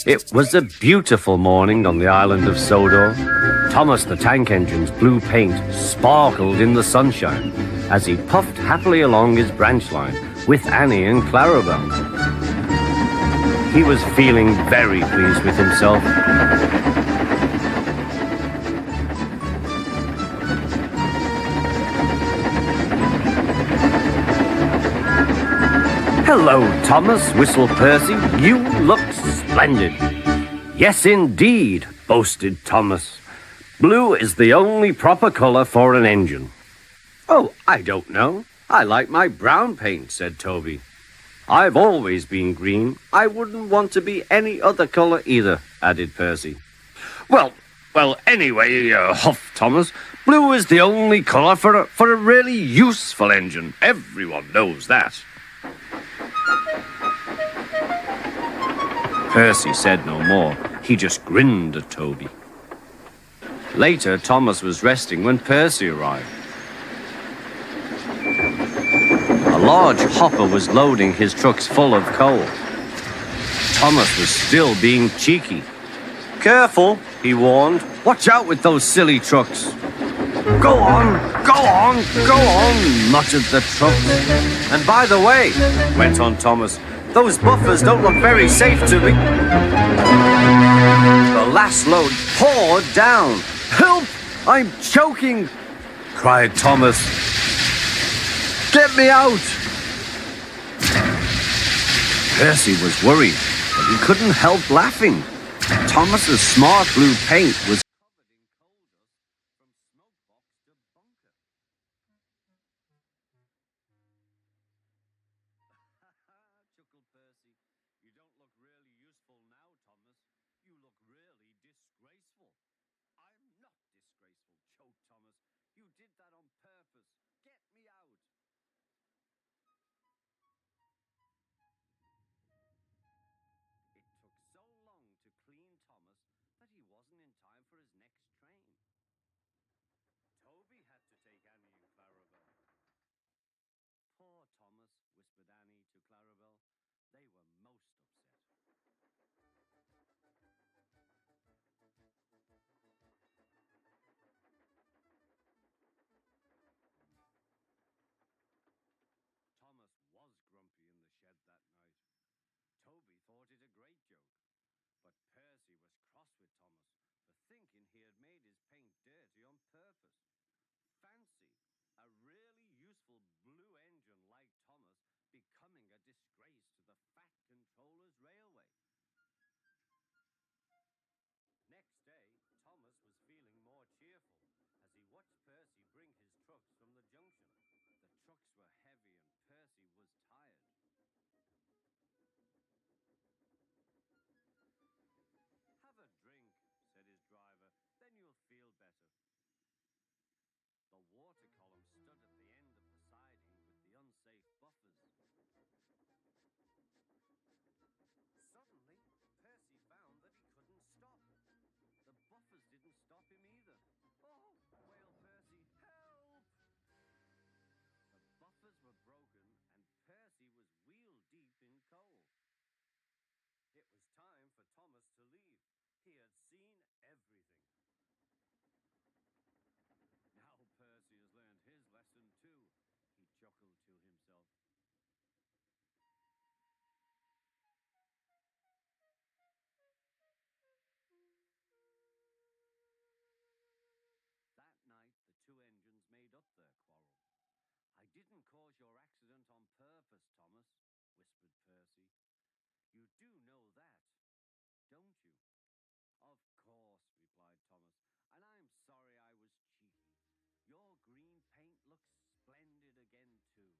It was a beautiful morning on the island of Sodor. Thomas the tank engine's blue paint sparkled in the sunshine as he puffed happily along his branch line with Annie and Clarabelle. He was feeling very pleased with himself. "Hello, Thomas," whistled Percy. "You look splendid." "Yes, indeed," boasted Thomas. "Blue is the only proper colour for an engine." "Oh, I don't know. I like my brown paint," said Toby. "I've always been green. I wouldn't want to be any other colour either," added Percy. Well, anyway, huffed Thomas, "blue is the only colour for a really useful engine. Everyone knows that." Percy said no more. He just grinned at Toby. Later, Thomas was resting when Percy arrived. A large hopper was loading his trucks full of coal. Thomas was still being cheeky. "Careful," he warned. "Watch out with those silly trucks." Go on, muttered the trucks. "And by the way," went on Thomas, "those buffers don't look very safe to me." The last load poured down. "Help! I'm choking!" cried Thomas. "Get me out!" Percy was worried, but he couldn't help laughing. Thomas's smart blue paint was chuckled Percy. "You don't look really useful now, Thomas. You look really disgraceful." "I'm not disgraceful," choked Thomas. "You did that on purpose. Get me out." It took so long to clean Thomas that he wasn't in time for his next train. Toby had to take Annie and Clarabelle. "Poor Thomas," whispered Annie to Clarabelle. They were most upset. Thomas was grumpy in the shed that night. Toby thought it a great joke, but Percy was cross with Thomas for thinking he had made his paint dirty on purpose. Fancy a really useful blue engine like Thomas becoming a disgrace to the Fat Controller's railway. Next day, Thomas was feeling more cheerful as he watched Percy bring his trucks from the junction. The trucks were heavy and Percy was tired. "Have a drink," said his driver, "then you'll feel better." The water column stood at the end of the siding with the unsafe buffers. Suddenly, Percy found that he couldn't stop. The buffers didn't stop him either. "Oh!" wailed Percy. "Help!" The buffers were broken and Percy was wheel deep in coal. It was time for Thomas to leave. He had seen everything. "Now Percy has learned his lesson too," he chuckled to himself. That night, the two engines made up their quarrel. "I didn't cause your accident on purpose, Thomas," whispered Percy. "You do know that, don't you?" "Of course," replied Thomas, "and I'm sorry I was cheeky. Your green paint looks splendid again, too.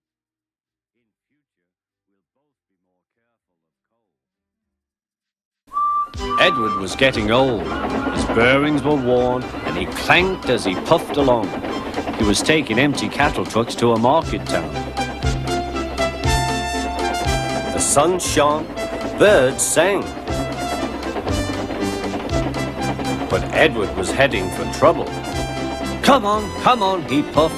In future, we'll both be more careful of coal." Edward was getting old. His bearings were worn, and he clanked as he puffed along. He was taking empty cattle trucks to a market town. The sun shone, birds sang. But Edward was heading for trouble. Come on, he puffed.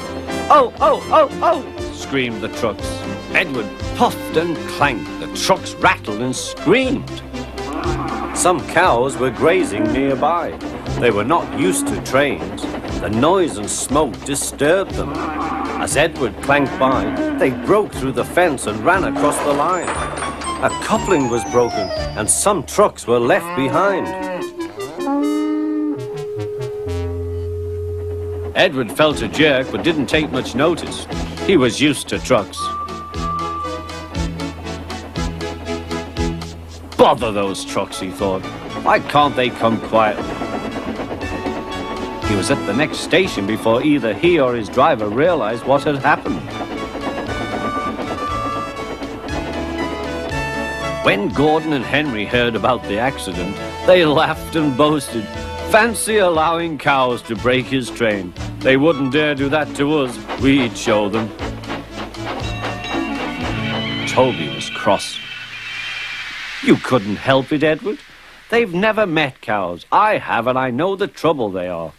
Oh, screamed the trucks. Edward puffed and clanked. The trucks rattled and screamed. Some cows were grazing nearby. They were not used to trains. The noise and smoke disturbed them. As Edward clanked by, they broke through the fence and ran across the line. A coupling was broken, and some trucks were left behind. Edward felt a jerk, but didn't take much notice. He was used to trucks. Bother those trucks, he thought. Why can't they come quietly? He was at the next station before either he or his driver realized what had happened. When Gordon and Henry heard about the accident, they laughed and boasted. Fancy allowing cows to break his train. They wouldn't dare do that to us. We'd show them. Toby was cross. You couldn't help it, Edward. They've never met cows. I have, and I know the trouble they are.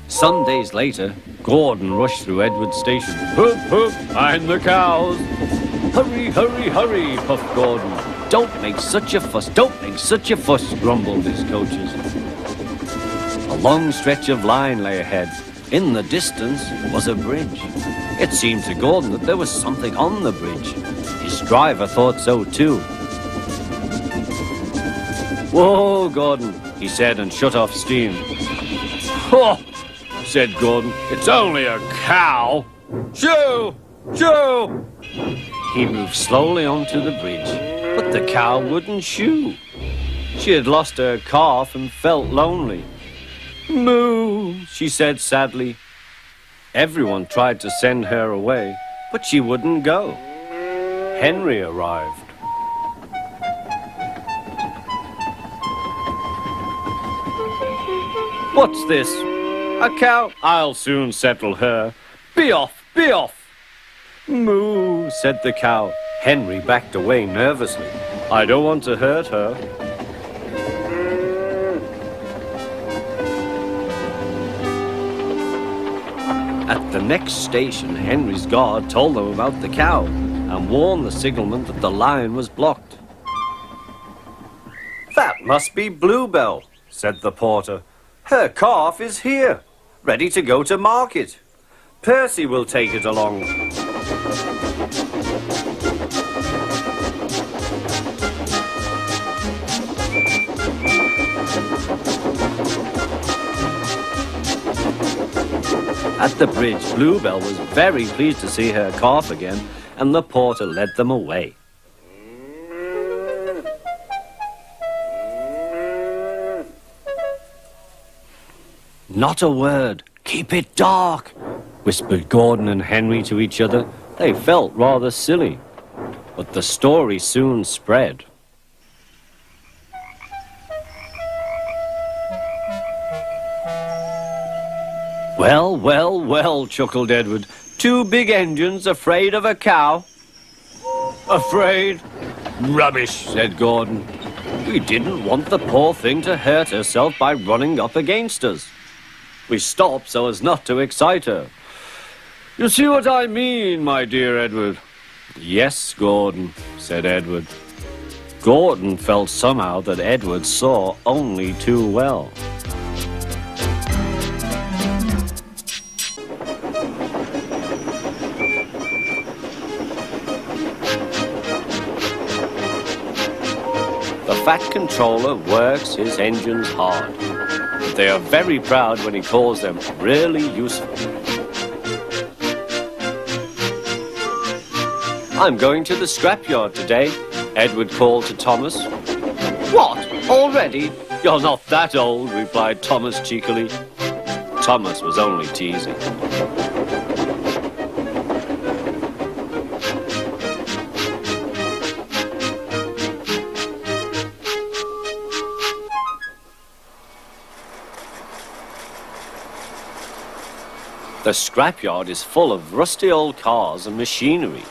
Some days later, Gordon rushed through Edward's station. Hoof, hoof, mind the cows. Hurry, hurry, hurry, puffed Gordon. Don't make such a fuss, don't make such a fuss, grumbled his coaches. A long stretch of line lay ahead. In the distance was a bridge. It seemed to Gordon that there was something on the bridge. His driver thought so too. Whoa, Gordon, he said and shut off steam. Oh, said Gordon, it's only a cow. Shoo! Shoo! He moved slowly onto the bridge, but the cow wouldn't shoo. She had lost her calf and felt lonely. Moo, she said sadly. Everyone tried to send her away, but she wouldn't go. Henry arrived. What's this? A cow? I'll soon settle her. Be off, be off. Moo, said the cow. Henry backed away nervously. I don't want to hurt her. At the next station, Henry's guard told them about the cow and warned the signalman that the line was blocked. That must be Bluebell, said the porter. Her calf is here, ready to go to market. Percy will take it along. At the bridge, Bluebell was very pleased to see her calf again, and the porter led them away. Not a word. Keep it dark, whispered Gordon and Henry to each other. They felt rather silly, but the story soon spread. Well, well, well, chuckled Edward. Two big engines afraid of a cow? Afraid? Rubbish, said Gordon. We didn't want the poor thing to hurt herself by running up against us. We stopped so as not to excite her. You see what I mean, my dear Edward? Yes, Gordon, said Edward. Gordon felt somehow that Edward saw only too well. The Fat Controller works his engines hard. They are very proud when he calls them really useful. I'm going to the scrapyard today, Edward called to Thomas. What? Already? You're not that old, replied Thomas cheekily. Thomas was only teasing. The scrapyard is full of rusty old cars and machinery.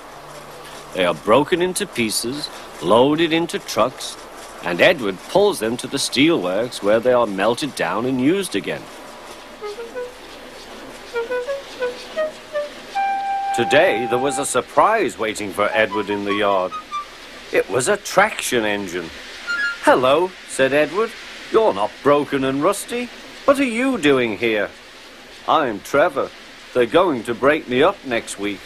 They are broken into pieces, loaded into trucks, and Edward pulls them to the steelworks where they are melted down and used again. Today there was a surprise waiting for Edward in the yard. It was a traction engine. "Hello," said Edward. "You're not broken and rusty. What are you doing here?" "I'm Trevor. They're going to break me up next week."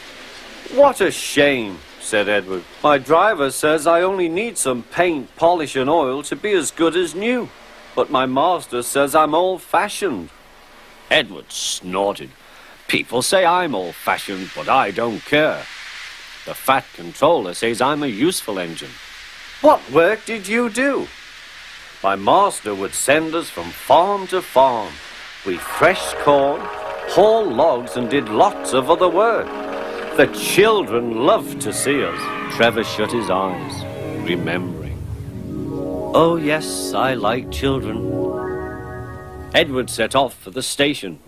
"What a shame," said Edward. "My driver says I only need some paint, polish and oil to be as good as new. But my master says I'm old-fashioned." Edward snorted. "People say I'm old-fashioned, but I don't care. The Fat Controller says I'm a useful engine." "What work did you do?" "My master would send us from farm to farm. We threshed corn, hauled logs and did lots of other work. The children loved to see us." Trevor shut his eyes, remembering. "Oh yes, I like children." Edward set off for the station.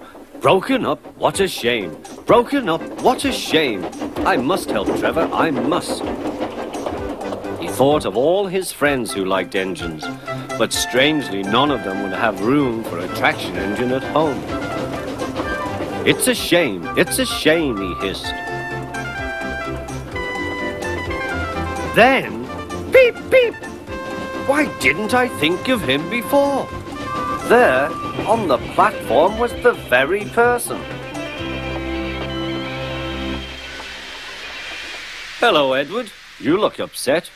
"Broken up, what a shame. Broken up, what a shame. I must help Trevor, I must." He thought of all his friends who liked engines, but strangely none of them would have room for a traction engine at home. It's a shame, he hissed. Then, beep, beep! Why didn't I think of him before? There, on the platform, was the very person. "Hello, Edward. You look upset.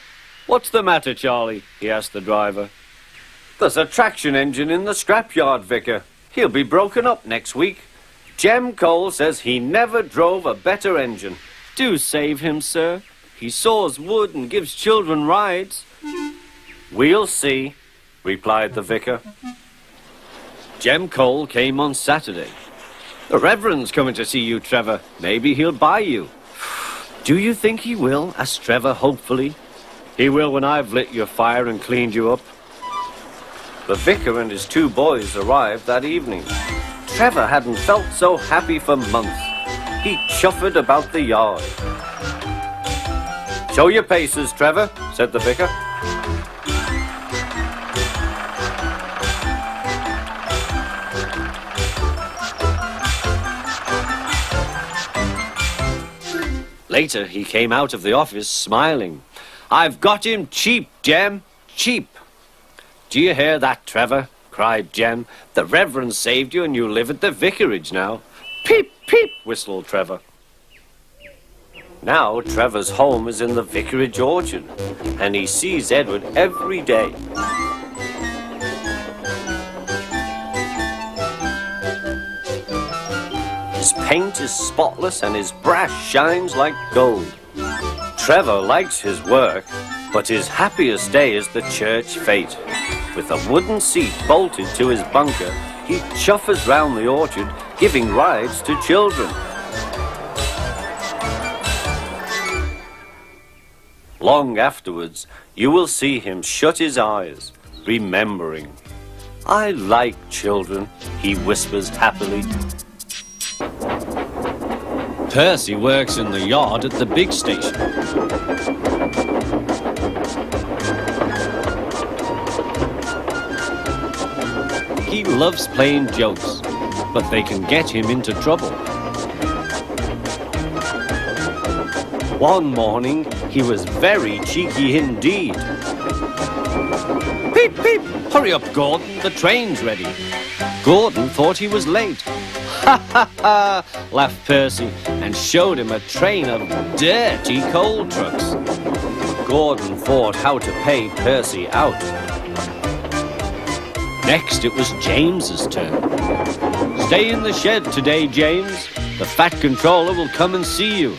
What's the matter, Charlie?" he asked the driver. "There's a traction engine in the scrapyard, Vicar. He'll be broken up next week. Jem Cole says he never drove a better engine." "Do save him, sir. He saws wood and gives children rides." "We'll see," replied the vicar. Jem Cole came on Saturday. "The Reverend's coming to see you, Trevor. Maybe he'll buy you." "Do you think he will?" asked Trevor hopefully. "He will when I've lit your fire and cleaned you up." The vicar and his two boys arrived that evening. Trevor hadn't felt so happy for months. He chuffered about the yard. "Show your paces, Trevor," said the vicar. Later, he came out of the office smiling. "I've got him cheap, Jem, cheap." "Do you hear that, Trevor?" cried Jem. "The Reverend saved you and you live at the vicarage now." "Peep, peep," whistled Trevor. Now Trevor's home is in the vicarage orchard, and he sees Edward every day. His paint is spotless and his brass shines like gold. Trevor likes his work, but his happiest day is the church fete. With a wooden seat bolted to his bunker, he chuffers round the orchard, giving rides to children. Long afterwards, you will see him shut his eyes, remembering. "I like children," he whispers happily. Percy works in the yard at the big station. He loves playing jokes, but they can get him into trouble. One morning, he was very cheeky indeed. "Peep, peep! Hurry up, Gordon, the train's ready." Gordon thought he was late. "Ha, ha, ha!" laughed Percy and showed him a train of dirty coal trucks. Gordon thought how to pay Percy out. Next, it was James's turn. "Stay in the shed today, James. The Fat Controller will come and see you."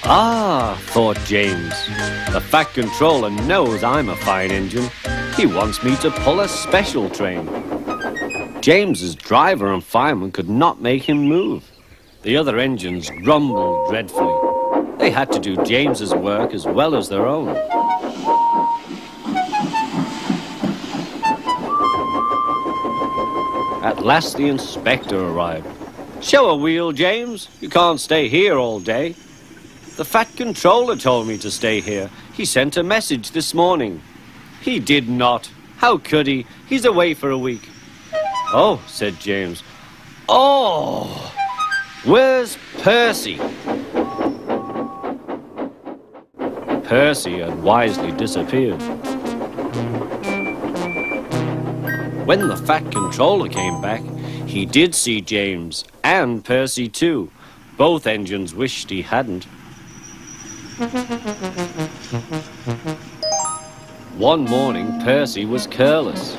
"Ah," thought James, "the Fat Controller knows I'm a fine engine. He wants me to pull a special train." James's driver and fireman could not make him move. The other engines grumbled dreadfully. They had to do James's work as well as their own. At last the inspector arrived. "Show a wheel, James. You can't stay here all day." "The Fat Controller told me to stay here. He sent a message this morning." "He did not. How could he? He's away for a week." "Oh," said James. "Oh, where's Percy?" Percy had wisely disappeared. When the Fat Controller came back, he did see James and Percy too. Both engines wished he hadn't. One morning, Percy was careless.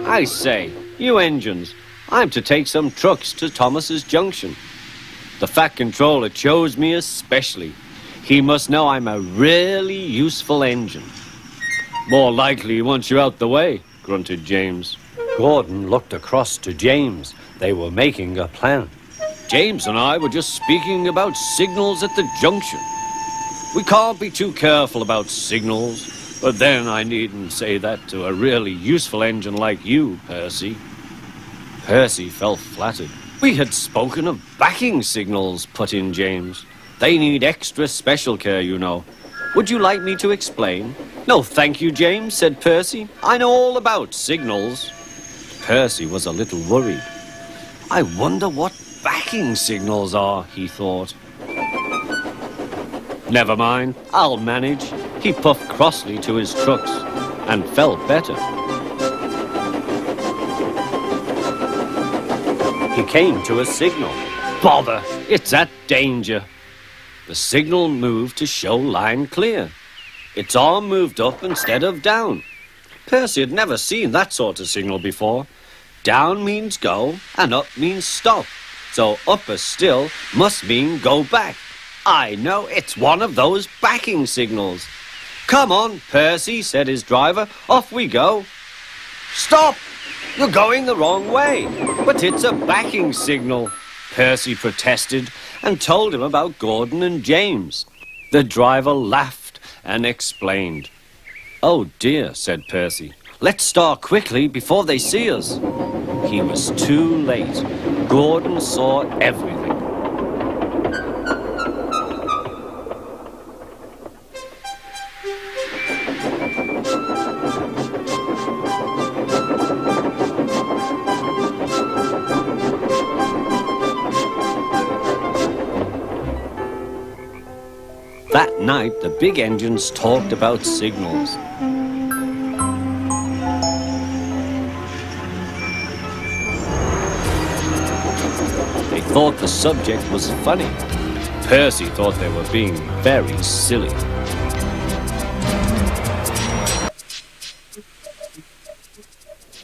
I say, you engines, I'm to take some trucks to Thomas's Junction. The Fat Controller chose me especially. He must know I'm a really useful engine. More likely he wants you out the way, grunted James. Gordon looked across to James. They were making a plan. James and I were just speaking about signals at the junction. We can't be too careful about signals. But then I needn't say that to a really useful engine like you, Percy. Percy felt flattered. We had spoken of backing signals, put in James. They need extra special care, you know. Would you like me to explain? No, thank you, James, said Percy. I know all about signals. Percy was a little worried. I wonder what backing signals are, he thought. Never mind, I'll manage. He puffed crossly to his trucks and felt better. He came to a signal. Bother, it's at danger. The signal moved to show line clear. Its arm moved up instead of down. Percy had never seen that sort of signal before. Down means go and up means stop. So upper still must mean go back. I know, it's one of those backing signals. Come on, Percy, said his driver. Off we go. Stop! You're going the wrong way. But it's a backing signal, Percy protested and told him about Gordon and James. The driver laughed and explained. Oh dear, said Percy. Let's start quickly before they see us. He was too late. Gordon saw everything. That night, the big engines talked about signals. They thought the subject was funny. Percy thought they were being very silly.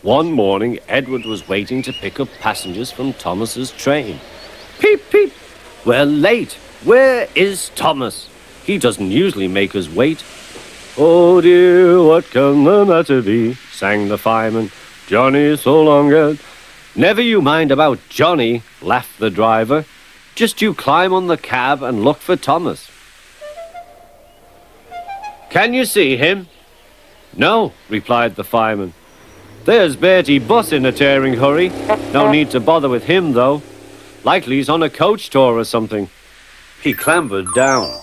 One morning, Edward was waiting to pick up passengers from Thomas's train. Peep, peep! We're late. Where is Thomas? He doesn't usually make us wait. Oh dear, what can the matter be? Sang the fireman. Johnny so long ago. Never you mind about Johnny, laughed the driver. Just you climb on the cab and look for Thomas. Can you see him? No, replied the fireman. There's Bertie Buss in a tearing hurry. No need to bother with him, though. Likely he's on a coach tour or something. He clambered down.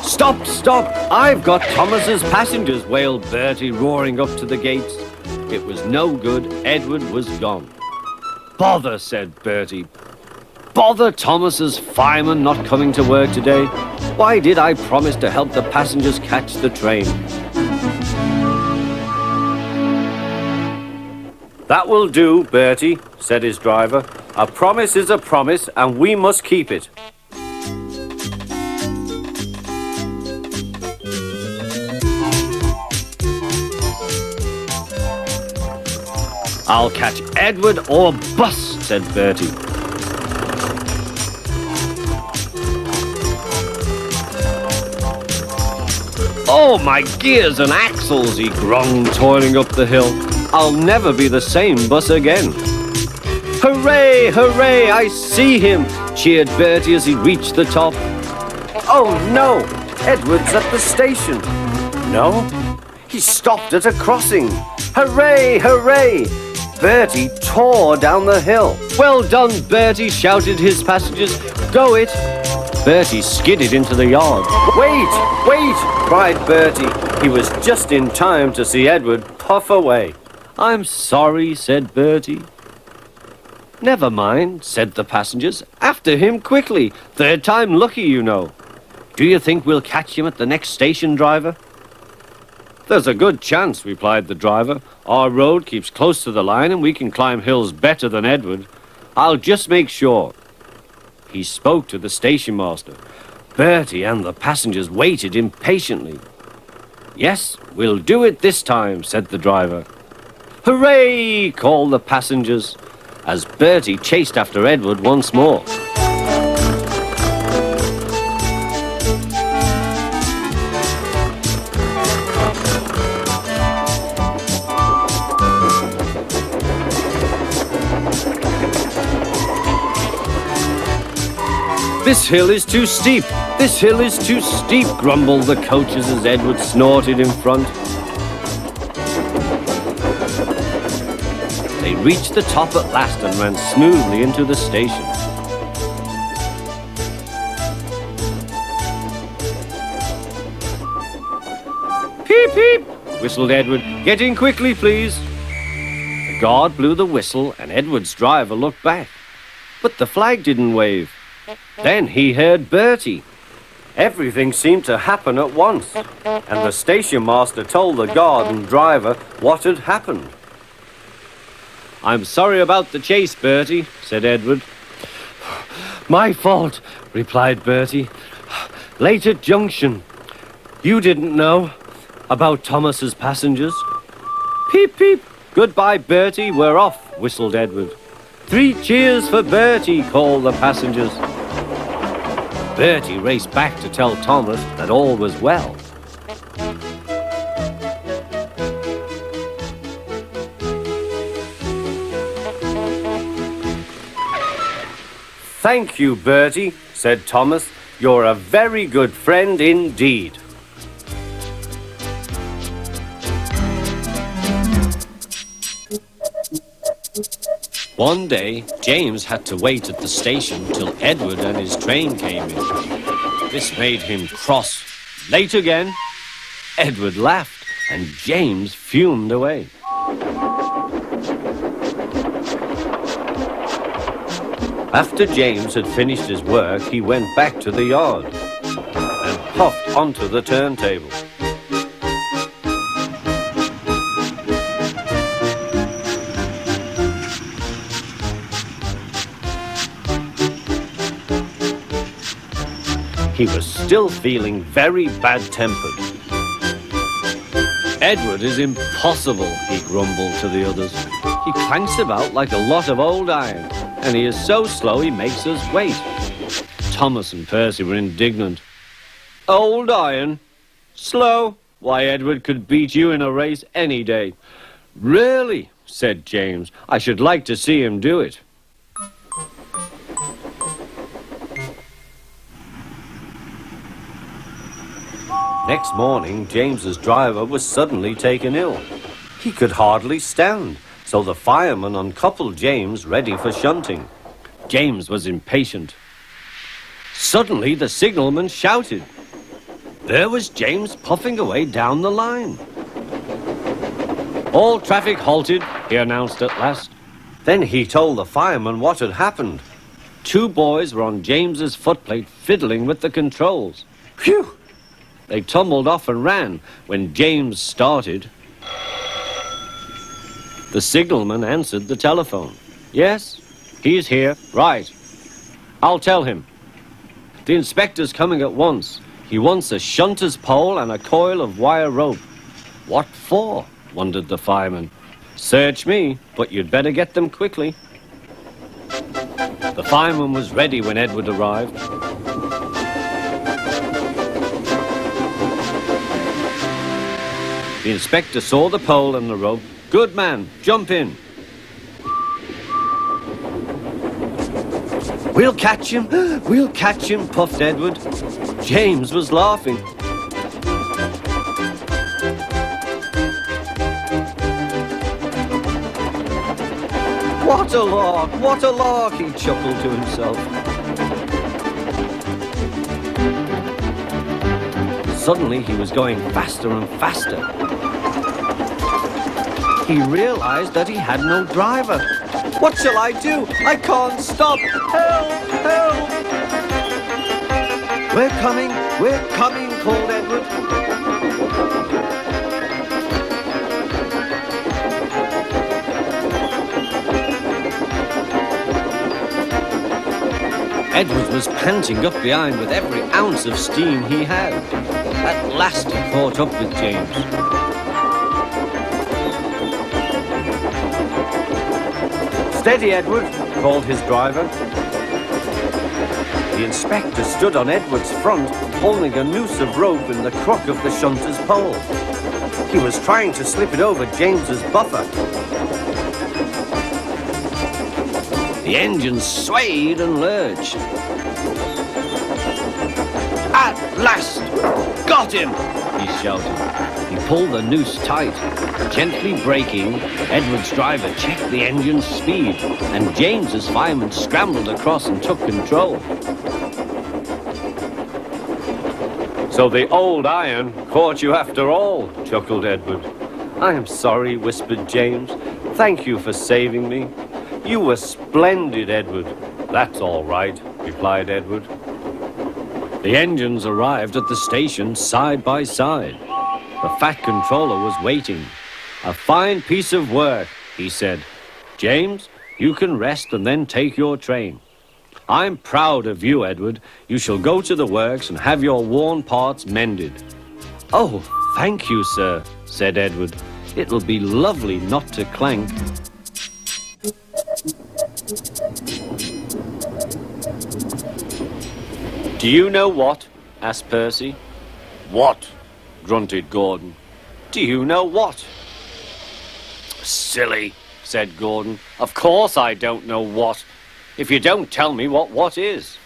Stop, stop! I've got Thomas's passengers, wailed Bertie, roaring up to the gates. It was no good. Edward was gone. Bother, said Bertie. Bother Thomas's fireman not coming to work today. Why did I promise to help the passengers catch the train? That will do, Bertie, said his driver. A promise is a promise, and we must keep it. I'll catch Edward or Buss, said Bertie. Oh, my gears and axles, he groaned, toiling up the hill. I'll never be the same Buss again. Hooray, hooray, I see him, cheered Bertie as he reached the top. Oh, no, Edward's at the station. No, he stopped at a crossing. Hooray, hooray! Bertie tore down the hill. Well done, Bertie, shouted his passengers. Go it! Bertie skidded into the yard. "Wait! Wait!" cried Bertie. He was just in time to see Edward puff away. "I'm sorry," said Bertie. "Never mind," said the passengers. "After him quickly. Third time lucky, you know. Do you think we'll catch him at the next station, driver?" "There's a good chance," replied the driver. "Our road keeps close to the line and we can climb hills better than Edward. I'll just make sure." He spoke to the station master. Bertie and the passengers waited impatiently. "Yes, we'll do it this time," said the driver. "Hooray!" called the passengers, as Bertie chased after Edward once more. "This hill is too steep! This hill is too steep!" grumbled the coaches as Edward snorted in front. They reached the top at last and ran smoothly into the station. "Peep, peep!" whistled Edward. "Get in quickly, please." The guard blew the whistle and Edward's driver looked back. But the flag didn't wave. Then he heard Bertie. Everything seemed to happen at once, and the station master told the guard and driver what had happened. "I'm sorry about the chase, Bertie," said Edward. "My fault," replied Bertie. "Late at junction. You didn't know about Thomas's passengers." "Peep, peep! Goodbye, Bertie, we're off," whistled Edward. "Three cheers for Bertie," called the passengers. Bertie raced back to tell Thomas that all was well. "Thank you, Bertie," said Thomas. "You're a very good friend indeed." One day, James had to wait at the station till Edward and his train came in. This made him cross. "Late again?" Edward laughed, and James fumed away. After James had finished his work, he went back to the yard and puffed onto the turntable. He was still feeling very bad-tempered. "Edward is impossible," he grumbled to the others. "He clanks about like a lot of old iron, and he is so slow he makes us wait." Thomas and Percy were indignant. "Old iron? Slow? Why, Edward could beat you in a race any day." "Really?" said James. "I should like to see him do it." Next morning, James's driver was suddenly taken ill. He could hardly stand, so the fireman uncoupled James ready for shunting. James was impatient. Suddenly, the signalman shouted. There was James puffing away down the line. "All traffic halted," he announced at last. Then he told the fireman what had happened. 2 boys were on James's footplate fiddling with the controls. Phew! They tumbled off and ran when James started. The signalman answered the telephone. "Yes, he's here. Right. I'll tell him. The inspector's coming at once. He wants a shunter's pole and a coil of wire rope." "What for?" wondered the fireman. "Search me, but you'd better get them quickly." The fireman was ready when Edward arrived. The inspector saw the pole and the rope. "Good man, jump in." "We'll catch him, we'll catch him," puffed Edward. James was laughing. What a lark, he chuckled to himself. Suddenly he was going faster and faster. He realized that he had no driver. What shall I do? I can't stop! Help! Help! We're coming, called Edward. Edward was panting up behind with every ounce of steam he had. At last he caught up with James. Steady, Edward, called his driver. The inspector stood on Edward's front, holding a noose of rope in the crook of the shunter's pole. He was trying to slip it over James's buffer. The engine swayed and lurched. At last! Got him! He shouted. He pulled the noose tight. Gently braking, Edward's driver checked the engine's speed, and James's fireman scrambled across and took control. So the old iron caught you after all, chuckled Edward. I am sorry, whispered James. Thank you for saving me. You were splendid, Edward. That's all right, replied Edward. The engines arrived at the station side by side. The Fat Controller was waiting. A fine piece of work, he said. James, you can rest and then take your train. I'm proud of you, Edward. You shall go to the works and have your worn parts mended. Oh, thank you, sir, said Edward. It'll be lovely not to clank. Do you know what? Asked Percy. What? Grunted Gordon. Do you know what? Silly, said Gordon. Of course I don't know what. If you don't tell me what is.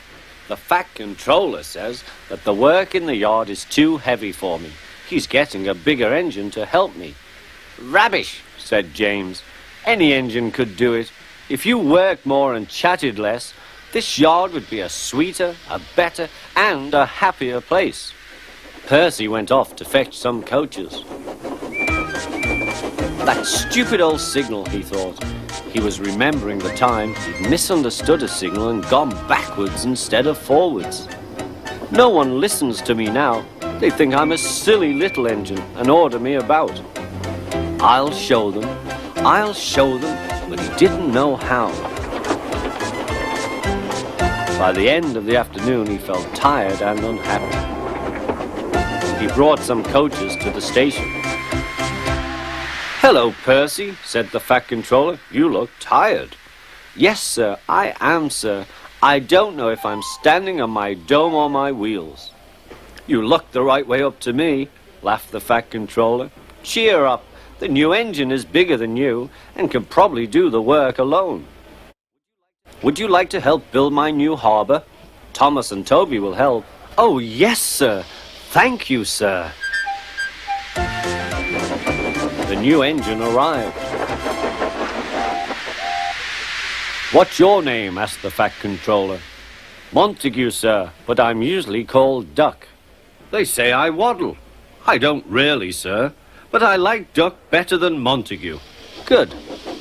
The Fat Controller says that the work in the yard is too heavy for me. He's getting a bigger engine to help me. Rubbish, said James. Any engine could do it. If you worked more and chatted less, this yard would be a sweeter, a better, and a happier place. Percy went off to fetch some coaches. That stupid old signal, he thought. He was remembering the time he'd misunderstood a signal and gone backwards instead of forwards. No one listens to me now. They think I'm a silly little engine and order me about. I'll show them, but he didn't know how. By the end of the afternoon, he felt tired and unhappy. He brought some coaches to the station. Hello, Percy, said the Fat Controller. You look tired. Yes, sir, I am, sir. I don't know if I'm standing on my dome or my wheels. You look the right way up to me, laughed the Fat Controller. Cheer up. The new engine is bigger than you and can probably do the work alone. Would you like to help build my new harbour? Thomas and Toby will help. Oh, yes, sir. Thank you, sir. The new engine arrived. What's your name? Asked the Fat Controller. Montague, sir, but I'm usually called Duck. They say I waddle. I don't really, sir, but I like Duck better than Montague. Good.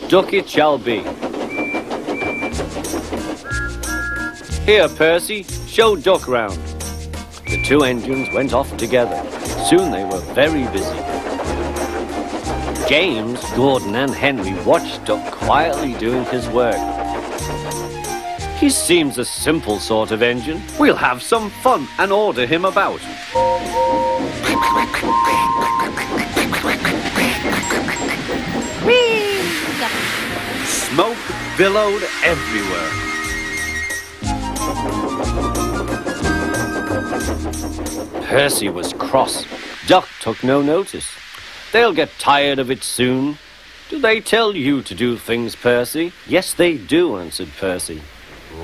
Duck it shall be. Here, Percy, show Duck round. The two engines went off together. Soon they were very busy. James, Gordon and Henry watched Duck quietly doing his work. He seems a simple sort of engine. We'll have some fun and order him about. Whee! Smoke billowed everywhere. Percy was cross. Duck took no notice. They'll get tired of it soon. Do they tell you to do things, Percy? Yes, they do, answered Percy.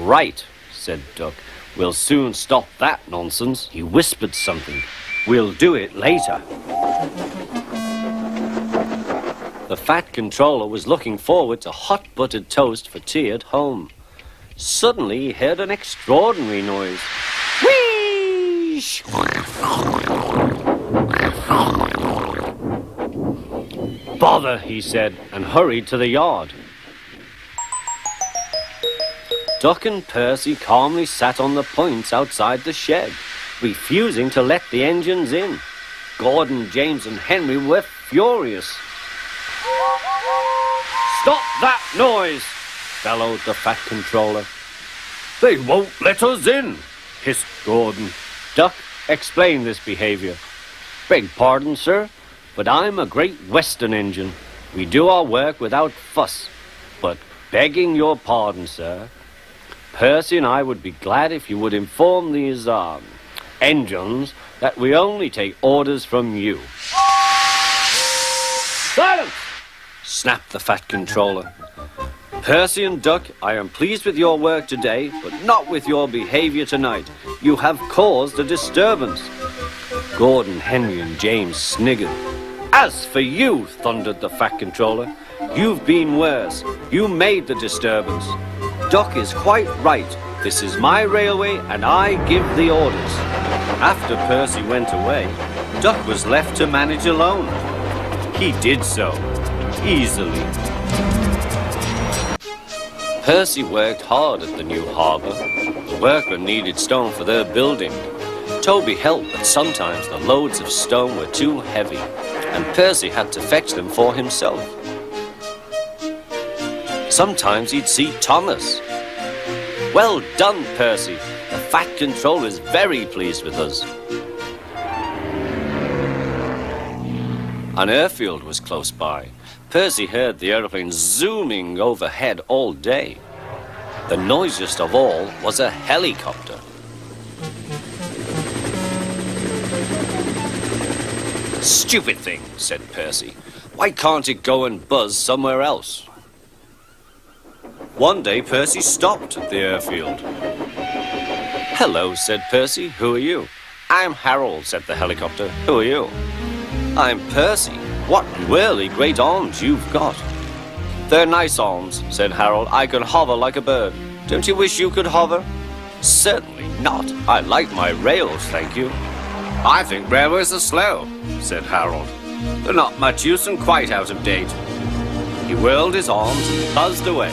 Right, said Duck. We'll soon stop that nonsense. He whispered something. We'll do it later. The Fat Controller was looking forward to hot buttered toast for tea at home. Suddenly he heard an extraordinary noise. Whee! Bother, he said, and hurried to the yard. Duck and Percy calmly sat on the points outside the shed, refusing to let the engines in. Gordon, James, and Henry were furious. "Stop that noise!" bellowed the Fat Controller. "They won't let us in," hissed Gordon. Duck explained this behavior. "Beg pardon, sir, but I'm a Great Western engine. We do our work without fuss. But begging your pardon, sir, Percy and I would be glad if you would inform these engines that we only take orders from you." "Silence!" snapped the Fat Controller. "Percy and Duck, I am pleased with your work today, but not with your behavior tonight. You have caused a disturbance." Gordon, Henry, and James sniggered. "As for you," thundered the Fat Controller, "you've been worse. You made the disturbance. Duck is quite right. This is my railway, and I give the orders." After Percy went away, Duck was left to manage alone. He did so, easily. Percy worked hard at the new harbour. The workmen needed stone for their building. Toby helped, but sometimes the loads of stone were too heavy, and Percy had to fetch them for himself. Sometimes he'd see Thomas. "Well done, Percy. The Fat Controller is very pleased with us." An airfield was close by. Percy heard the aeroplane zooming overhead all day. The noisiest of all was a helicopter. "Stupid thing," said Percy. "Why can't it go and buzz somewhere else?" One day, Percy stopped at the airfield. "Hello," said Percy. "Who are you?" "I'm Harold," said the helicopter. "Who are you?" "I'm Percy. What really great arms you've got." "They're nice arms," said Harold. "I can hover like a bird. Don't you wish you could hover?" "Certainly not. I like my rails, thank you." "I think railways are slow," said Harold. "They're not much use and quite out of date." He whirled his arms and buzzed away.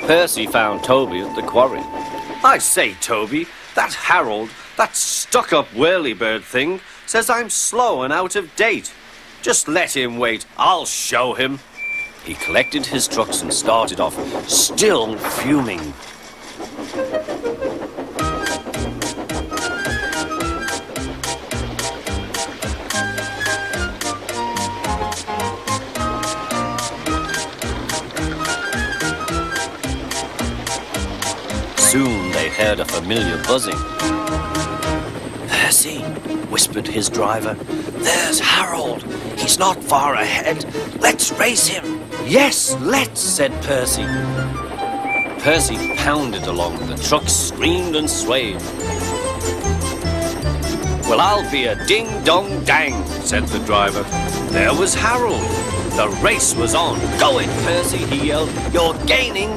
Percy found Toby at the quarry. "I say, Toby, that Harold, that stuck-up whirlybird thing, says I'm slow and out of date. Just let him wait. I'll show him." He collected his trucks and started off, still fuming. Soon they heard a familiar buzzing. "Percy," whispered his driver, "there's Harold. He's not far ahead. Let's race him." "Yes, let's," said Percy. Percy pounded along. The truck screamed and swayed. "Well, I'll be a ding-dong-dang," said the driver. There was Harold. The race was on. "Go it, Percy," he yelled. "You're gaining."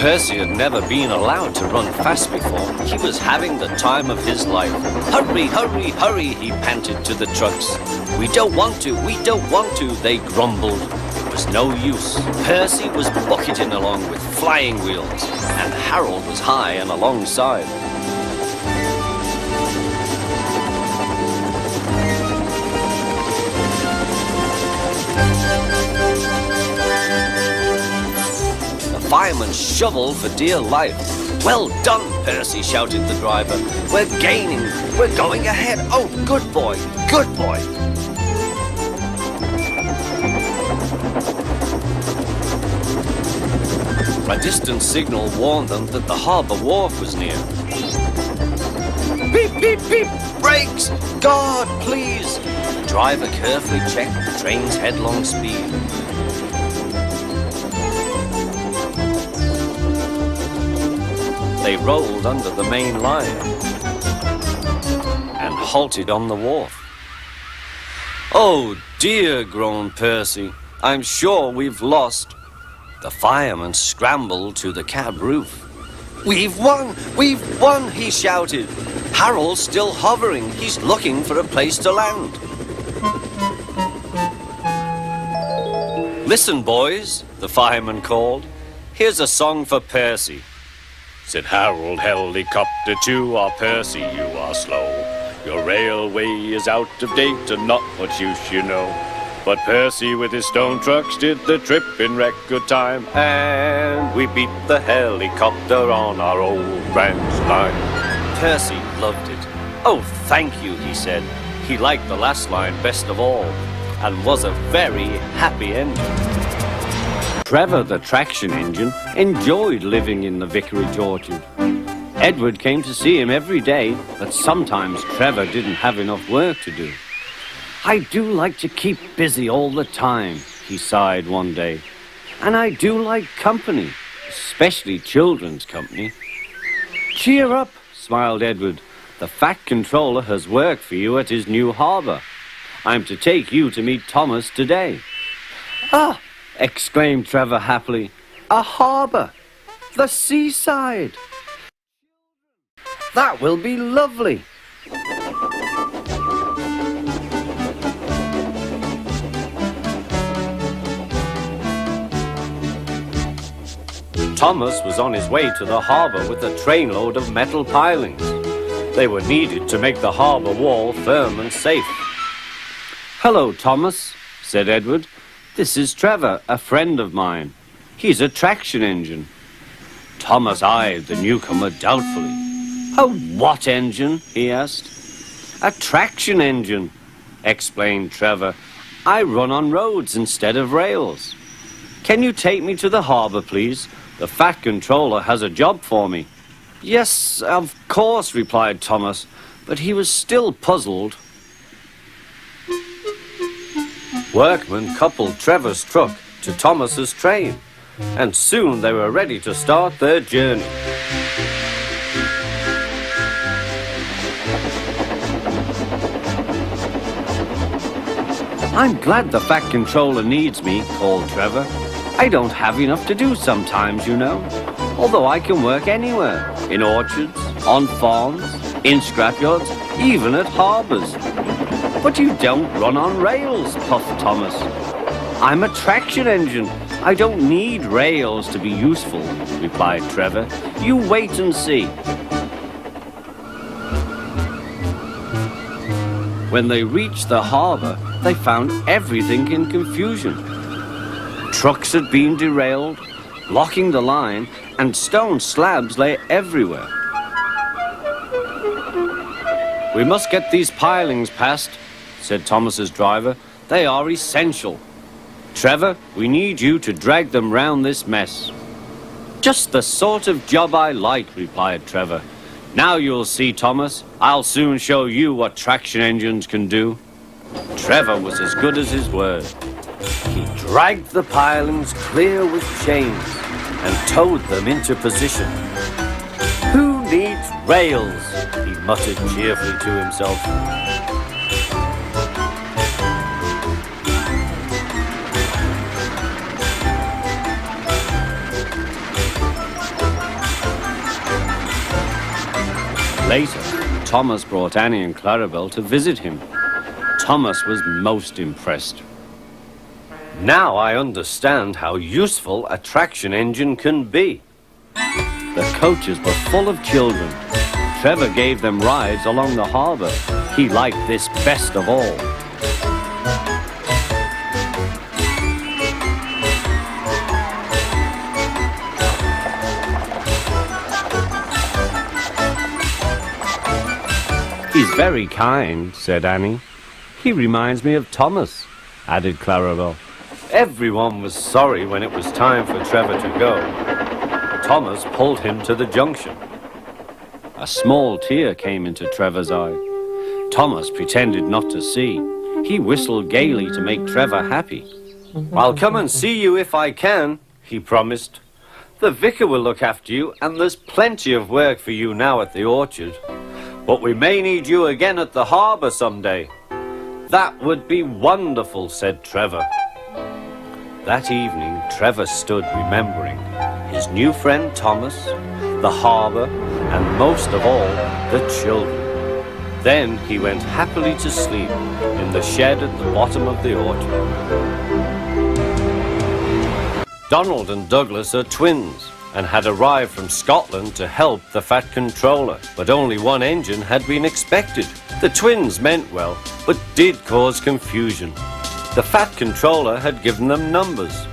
Percy had never been allowed to run fast before. He was having the time of his life. "Hurry, hurry, hurry," he panted to the trucks. We don't want to, they grumbled. It was no use. Percy was bucketing along with flying wheels, and Harold was high and alongside. Fireman shoveled for dear life. "Well done, Percy," shouted the driver. "We're gaining. We're going ahead. Oh, good boy, good boy." A distant signal warned them that the harbour wharf was near. "Beep, beep, beep! Brakes! God, please!" The driver carefully checked the train's headlong speed. They rolled under the main line and halted on the wharf. "Oh dear, groaned Percy. I'm sure we've lost. The fireman scrambled to the cab roof. We've won! We've won! He shouted. Harold's still hovering. He's looking for a place to land. Listen, boys, the fireman called. Here's a song for Percy. Said Harold Helicopter to our Percy, you are slow. Your railway is out of date and not much use, you know. But Percy with his stone trucks did the trip in record time, and we beat the helicopter on our old branch line. Percy loved it. Oh, thank you, he said. He liked the last line best of all, and was a very happy ending. Trevor, the traction engine, enjoyed living in the vicarage orchard. Edward came to see him every day, but sometimes Trevor didn't have enough work to do. I do like to keep busy all the time, he sighed one day. And I do like company, especially children's company. Cheer up, smiled Edward. The Fat Controller has work for you at his new harbour. I'm to take you to meet Thomas today. Ah! Exclaimed Trevor happily. A harbour! The seaside! That will be lovely! Thomas was on his way to the harbour with a trainload of metal pilings. They were needed to make the harbour wall firm and safe. Hello, Thomas, said Edward. This is Trevor, a friend of mine. He's a traction engine. Thomas eyed the newcomer doubtfully. A what engine? He asked. A traction engine, explained Trevor. I run on roads instead of rails. Can you take me to the harbour, please? The Fat Controller has a job for me. Yes, of course, replied Thomas, but he was still puzzled. Workmen coupled Trevor's truck to Thomas's train, and soon they were ready to start their journey. I'm glad the Fat Controller needs me, called Trevor. I don't have enough to do sometimes, you know, although I can work anywhere, in orchards, on farms, in scrapyards, even at harbours. But you don't run on rails, puffed Thomas. I'm a traction engine. I don't need rails to be useful, replied Trevor. You wait and see. When they reached the harbour, they found everything in confusion. Trucks had been derailed, blocking the line, and stone slabs lay everywhere. We must get these pilings past, said Thomas's driver. They are essential. Trevor, we need you to drag them round this mess. Just the sort of job I like, replied Trevor. Now you'll see, Thomas. I'll soon show you what traction engines can do. Trevor was as good as his word. He dragged the pilings clear with chains and towed them into position. Who needs rails? He muttered cheerfully to himself. Later, Thomas brought Annie and Clarabelle to visit him. Thomas was most impressed. Now I understand how useful a traction engine can be. The coaches were full of children. Trevor gave them rides along the harbour. He liked this best of all. He's very kind, said Annie. He reminds me of Thomas, added Clarabelle. Everyone was sorry when it was time for Trevor to go. Thomas pulled him to the junction. A small tear came into Trevor's eye. Thomas pretended not to see. He whistled gaily to make Trevor happy. I'll come and see you if I can, he promised. The vicar will look after you, and there's plenty of work for you now at the orchard. But we may need you again at the harbour someday. That would be wonderful, said Trevor. That evening, Trevor stood remembering his new friend Thomas, the harbour, and most of all, the children. Then he went happily to sleep in the shed at the bottom of the orchard. Donald and Douglas are twins and had arrived from Scotland to help the Fat Controller, but only one engine had been expected. The twins meant well, but did cause confusion. The Fat Controller had given them numbers,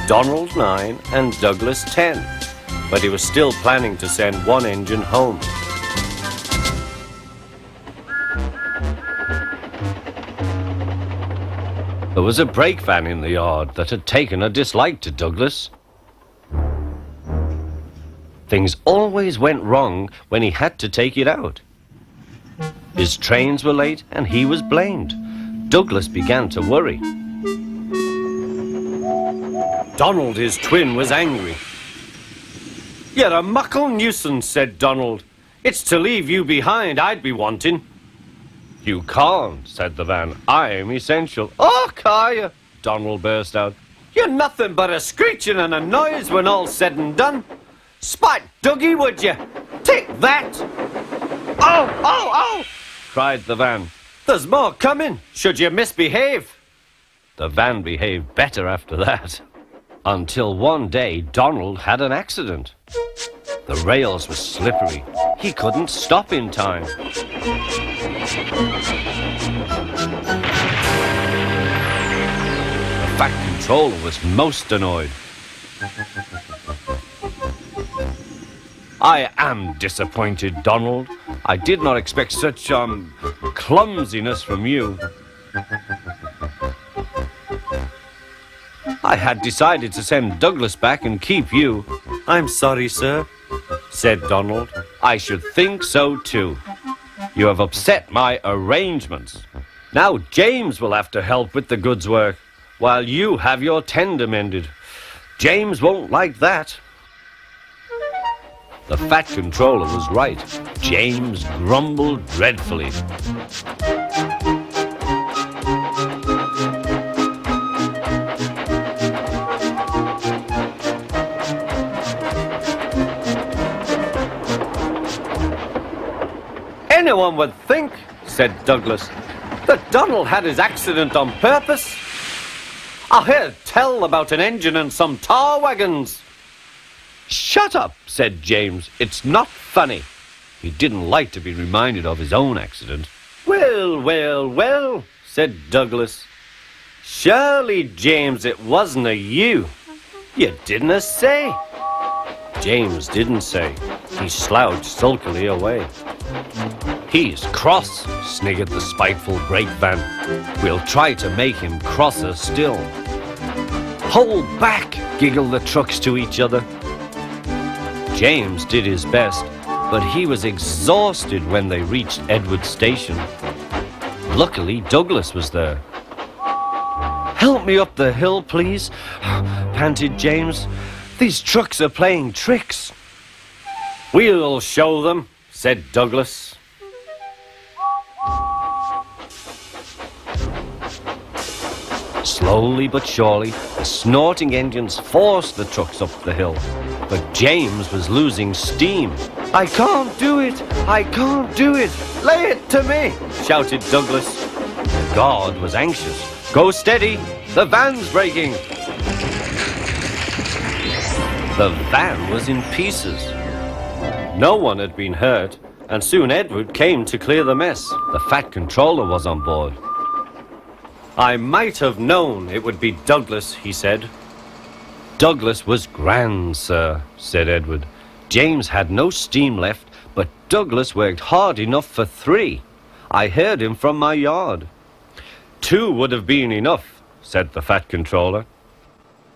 Donald 9 and Douglas 10, but he was still planning to send one engine home. There was a brake van in the yard that had taken a dislike to Douglas. Things always went wrong when he had to take it out. His trains were late and he was blamed. Douglas began to worry. Donald, his twin, was angry. "You're a muckle nuisance," said Donald. "It's to leave you behind I'd be wanting." "You can't," said the van. "I'm essential." "Oh, Kaya!" Donald burst out. "You're nothing but a screeching and a noise when all's said and done. Spot Dougie, would you? Take that!" "Oh, oh, oh!" cried the van. "There's more coming, should you misbehave." The van behaved better after that. Until one day, Donald had an accident. The rails were slippery. He couldn't stop in time. The Fat Controller was most annoyed. "I am disappointed, Donald. I did not expect such, clumsiness from you. I had decided to send Douglas back and keep you." "I'm sorry, sir," said Donald. "I should think so too. You have upset my arrangements. Now James will have to help with the goods work, while you have your tender mended. James won't like that." The Fat Controller was right. James grumbled dreadfully. "Anyone would think," said Douglas, "that Donald had his accident on purpose. I heard tell about an engine and some tar wagons." "Shut up," said James. "It's not funny." He didn't like to be reminded of his own accident. "Well, well, well," said Douglas. "Surely, James, it wasn't a you. You didn't say." James didn't say. He slouched sulkily away. "He's cross," sniggered the spiteful brake van. "We'll try to make him crosser still." "Hold back," giggled the trucks to each other. James did his best, but he was exhausted when they reached Edward Station. Luckily, Douglas was there. "Help me up the hill, please," panted James. "These trucks are playing tricks." "We'll show them," said Douglas. Slowly but surely, the snorting engines forced the trucks up the hill. But James was losing steam. "I can't do it! I can't do it! Lay it to me!" shouted Douglas. The guard was anxious. "Go steady! The van's breaking!" The van was in pieces. No one had been hurt, and soon Edward came to clear the mess. The Fat Controller was on board. "I might have known it would be Douglas," he said. "Douglas was grand, sir," said Edward. "James had no steam left, but Douglas worked hard enough for 3. I heard him from my yard." "2 would have been enough," said the Fat Controller.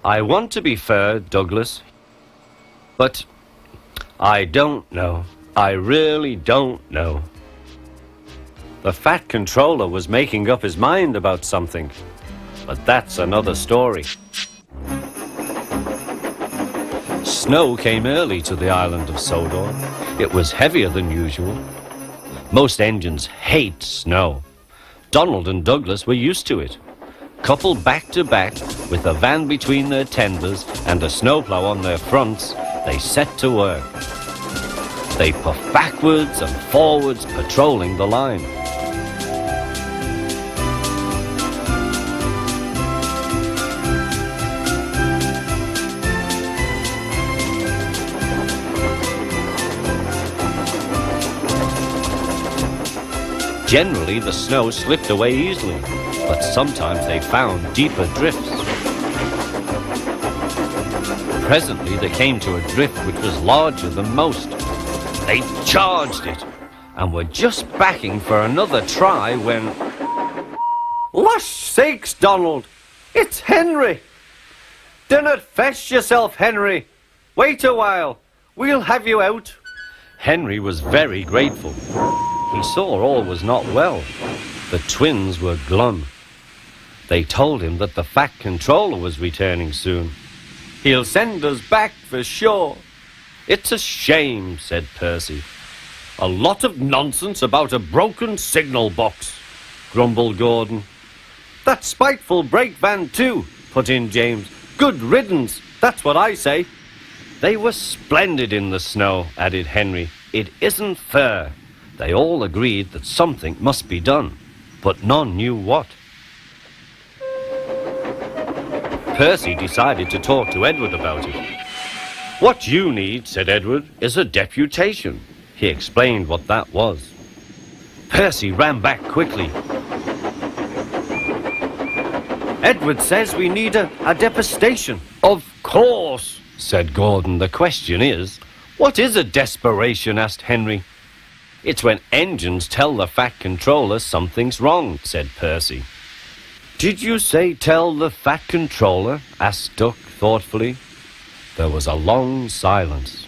"I want to be fair, Douglas, but I don't know. I really don't know." The Fat Controller was making up his mind about something, but that's another story. Snow came early to the island of Sodor. It was heavier than usual. Most engines hate snow. Donald and Douglas were used to it. Coupled back to back, with a van between their tenders and a snowplow on their fronts, they set to work. They puffed backwards and forwards, patrolling the line. Generally, the snow slipped away easily, but sometimes they found deeper drifts. Presently, they came to a drift which was larger than most. They charged it, and were just backing for another try when... Lush sakes, Donald! It's Henry! Dinnot fetch yourself, Henry! Wait a while, we'll have you out. Henry was very grateful. He saw all was not well. The twins were glum. They told him that the Fat Controller was returning soon. He'll send us back for sure. It's a shame, said Percy. A lot of nonsense about a broken signal box, grumbled Gordon. That spiteful brake van too, put in James. Good riddance, that's what I say. They were splendid in the snow, added Henry. It isn't fair. They all agreed that something must be done, but none knew what. Percy decided to talk to Edward about it. What you need, said Edward, is a deputation. He explained what that was. Percy ran back quickly. Edward says we need a depositation. Of course, said Gordon. The question is, what is a desperation? Asked Henry. It's when engines tell the Fat Controller something's wrong, said Percy. Did you say tell the Fat Controller? Asked Duck thoughtfully. There was a long silence.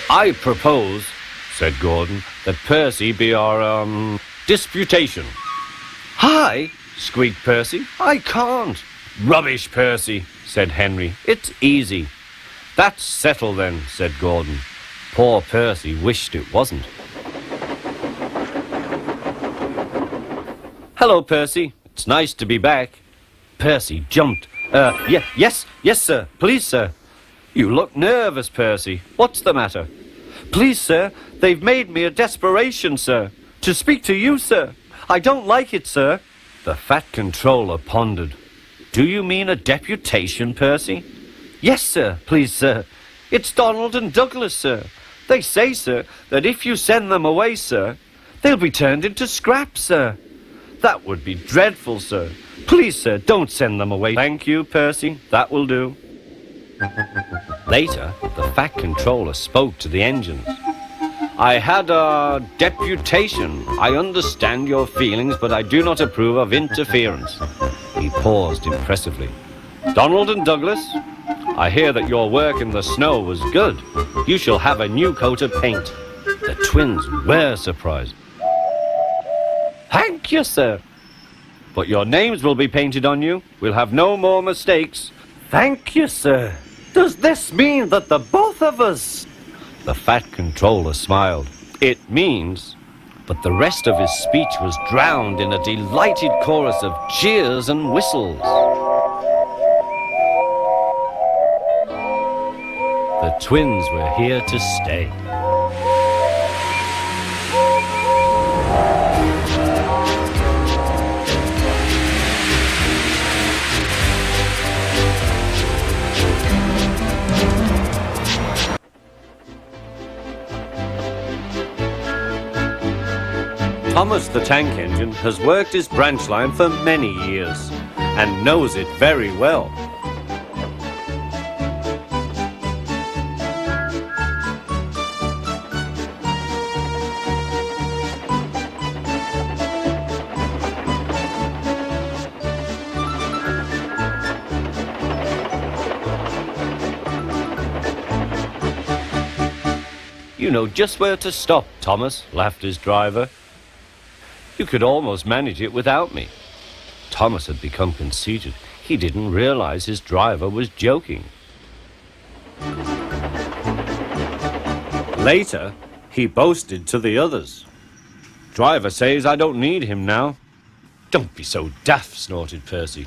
I propose, said Gordon, that Percy be our, disputation. Hi, squeaked Percy. I can't. Rubbish, Percy, said Henry. It's easy. That's settled then, said Gordon. Poor Percy wished it wasn't. Hello, Percy. It's nice to be back. Percy jumped. Yes, sir. Please, sir. You look nervous, Percy. What's the matter? Please, sir, they've made me a desperation, sir. To speak to you, sir. I don't like it, sir. The Fat Controller pondered. Do you mean a deputation, Percy? Yes, sir, please, sir. It's Donald and Douglas, sir. They say, sir, that if you send them away, sir, they'll be turned into scrap, sir. That would be dreadful, sir. Please, sir, don't send them away. Thank you, Percy. That will do. Later, the Fat Controller spoke to the engines. I had a deputation. I understand your feelings, but I do not approve of interference. He paused impressively. Donald and Douglas, I hear that your work in the snow was good. You shall have a new coat of paint. The twins were surprised. Thank you, sir. But your names will be painted on you. We'll have no more mistakes. Thank you, sir. Does this mean that the both of us... The Fat Controller smiled. It means... But the rest of his speech was drowned in a delighted chorus of cheers and whistles. The twins were here to stay. Thomas the Tank Engine has worked his branch line for many years and knows it very well. You know just where to stop, Thomas, laughed his driver. You could almost manage it without me. Thomas had become conceited. He didn't realize his driver was joking. Later, he boasted to the others. "Driver says I don't need him now." "Don't be so daft," snorted Percy.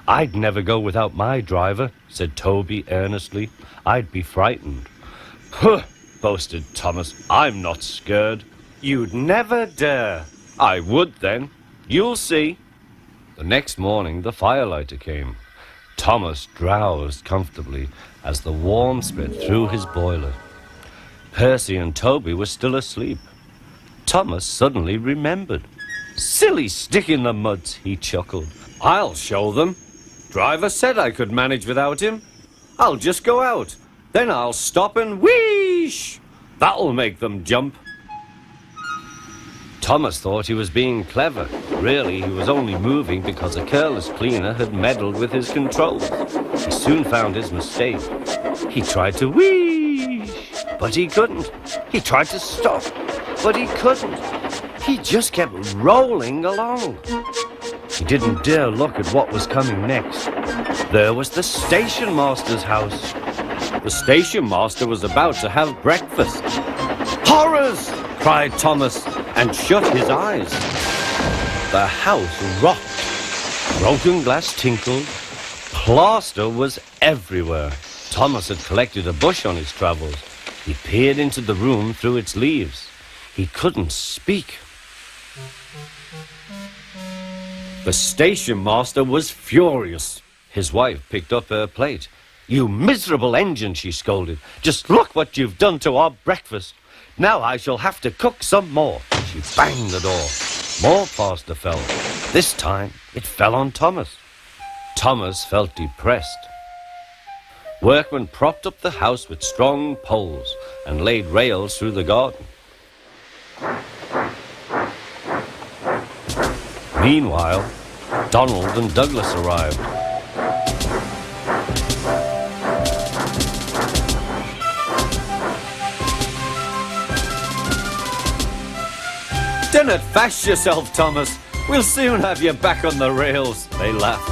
"I'd never go without my driver," said Toby earnestly. "I'd be frightened." "Huh," boasted Thomas. "I'm not scared." "You'd never dare." "I would then. You'll see." The next morning the firelighter came. Thomas drowsed comfortably as the warmth spread through his boiler. Percy and Toby were still asleep. Thomas suddenly remembered. "Silly stick in the muds," he chuckled. "I'll show them. Driver said I could manage without him. I'll just go out. Then I'll stop and wheesh. That'll make them jump." Thomas thought he was being clever. Really, he was only moving because a careless cleaner had meddled with his controls. He soon found his mistake. He tried to wheesh, but he couldn't. He tried to stop, but he couldn't. He just kept rolling along. He didn't dare look at what was coming next. There was the station master's house. The station master was about to have breakfast. "Horrors!" cried Thomas, and shut his eyes. The house rocked. Broken glass tinkled. Plaster was everywhere. Thomas had collected a bush on his travels. He peered into the room through its leaves. He couldn't speak. The station master was furious. His wife picked up her plate. "You miserable engine," she scolded. "Just look what you've done to our breakfast. Now I shall have to cook some more." She banged the door. More plaster fell. This time it fell on Thomas. Thomas felt depressed. Workmen propped up the house with strong poles and laid rails through the garden. Meanwhile, Donald and Douglas arrived. "Dinna fash yourself, Thomas. We'll soon have you back on the rails," they laughed.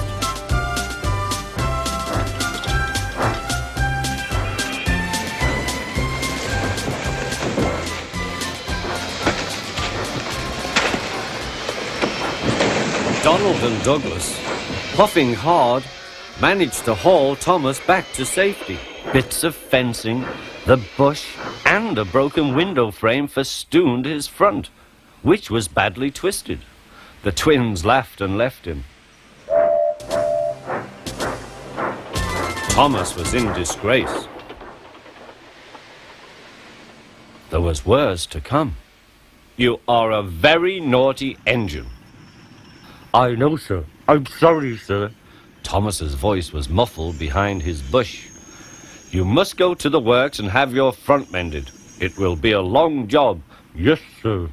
Donald and Douglas, puffing hard, managed to haul Thomas back to safety. Bits of fencing, the bush, and a broken window frame festooned his front, which was badly twisted. The twins laughed and left him. Thomas was in disgrace. There was worse to come. "You are a very naughty engine." "I know, sir. I'm sorry, sir." Thomas's voice was muffled behind his bush. "You must go to the works and have your front mended. It will be a long job." "Yes, sir."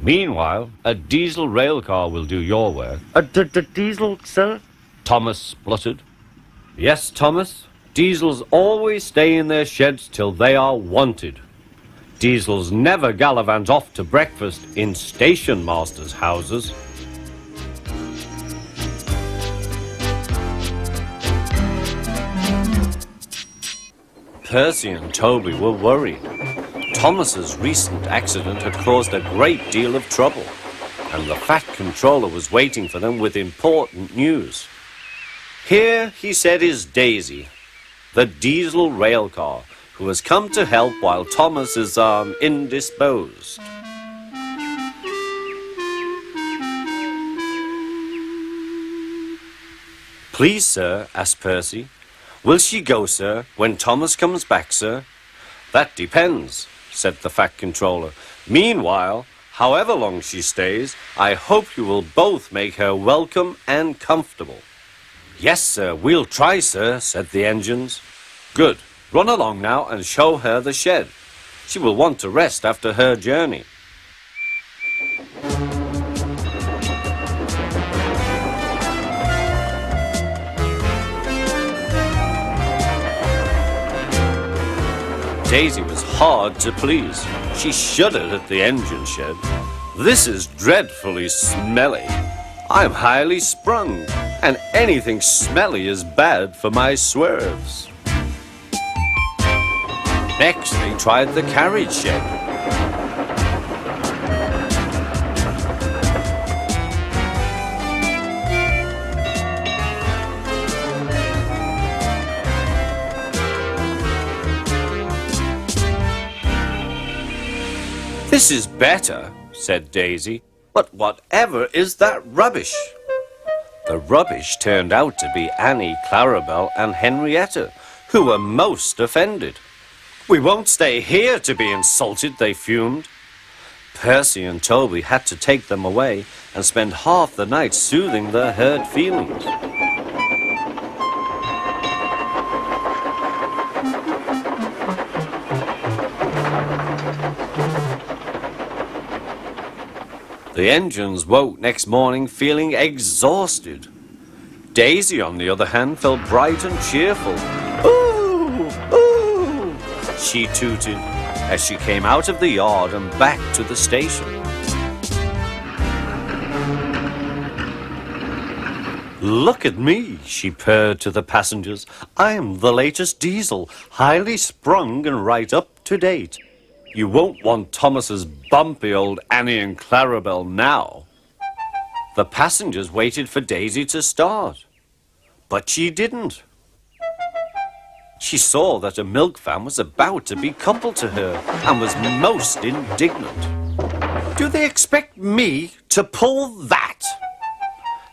"Meanwhile, a diesel rail car will do your work." "A diesel, sir?" Thomas spluttered. "Yes, Thomas. Diesels always stay in their sheds till they are wanted. Diesels never gallivant off to breakfast in station masters' houses." Percy and Toby were worried. Thomas's recent accident had caused a great deal of trouble, and the Fat Controller was waiting for them with important news. "Here," he said, "is Daisy, the diesel rail car, who has come to help while Thomas is, indisposed." "Please, sir," asked Percy, "will she go, sir, when Thomas comes back, sir?" "That depends," said the Fat Controller. "Meanwhile, however long she stays, I hope you will both make her welcome and comfortable." "Yes, sir, we'll try, sir," said the engines. "Good. Run along now and show her the shed. She will want to rest after her journey." Daisy was hard to please. She shuddered at the engine shed. "This is dreadfully smelly. I'm highly sprung, and anything smelly is bad for my swerves. Next, they tried the carriage shed. This is better, said Daisy, but whatever is that rubbish? The rubbish turned out to be Annie, Clarabelle and Henrietta, who were most offended. We won't stay here to be insulted, they fumed. Percy and Toby had to take them away and spend half the night soothing their hurt feelings. The engines woke next morning feeling exhausted. Daisy, on the other hand, felt bright and cheerful. Ooh, ooh, she tooted as she came out of the yard and back to the station. Look at me, she purred to the passengers. I'm the latest diesel, highly sprung and right up to date. You won't want Thomas's bumpy old Annie and Clarabelle now. The passengers waited for Daisy to start, but she didn't. She saw that a milk van was about to be coupled to her and was most indignant. Do they expect me to pull that?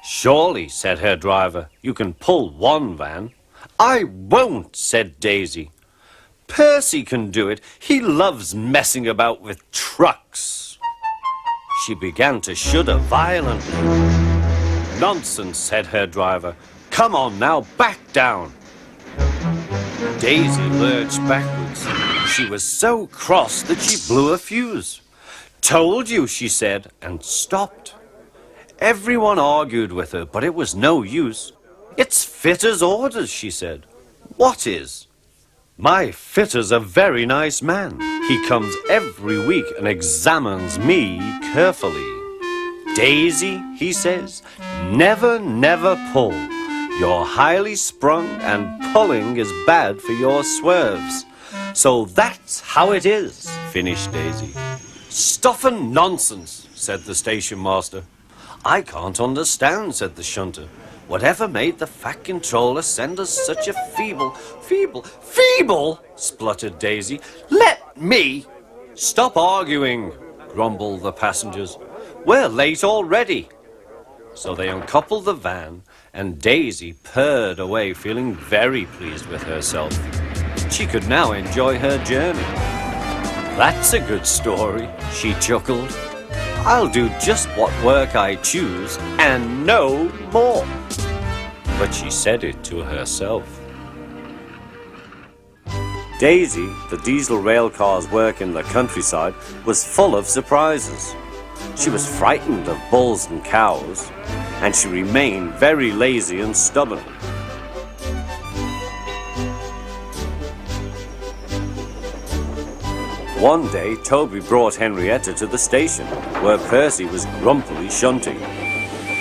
Surely, said her driver, you can pull one van. I won't, said Daisy. Percy can do it. He loves messing about with trucks. She began to shudder violently. Nonsense, said her driver. Come on now, back down. Daisy lurched backwards. She was so cross that she blew a fuse. Told you, she said, and stopped. Everyone argued with her, but it was no use. It's fitter's orders, she said. What is? My fitter's a very nice man. He comes every week and examines me carefully. Daisy, he says, never, never pull. You're highly sprung and pulling is bad for your swerves. So that's how it is, finished Daisy. Stuff and nonsense, said the station master. I can't understand, said the shunter. Whatever made the Fat Controller send us such a feeble, spluttered Daisy. Let me! Stop arguing, grumbled the passengers. We're late already. So they uncoupled the van, and Daisy purred away, feeling very pleased with herself. She could now enjoy her journey. That's a good story, she chuckled. I'll do just what work I choose, and no more. But she said it to herself. Daisy, the diesel railcar's work in the countryside, was full of surprises. She was frightened of bulls and cows, and she remained very lazy and stubborn. One day, Toby brought Henrietta to the station, where Percy was grumpily shunting.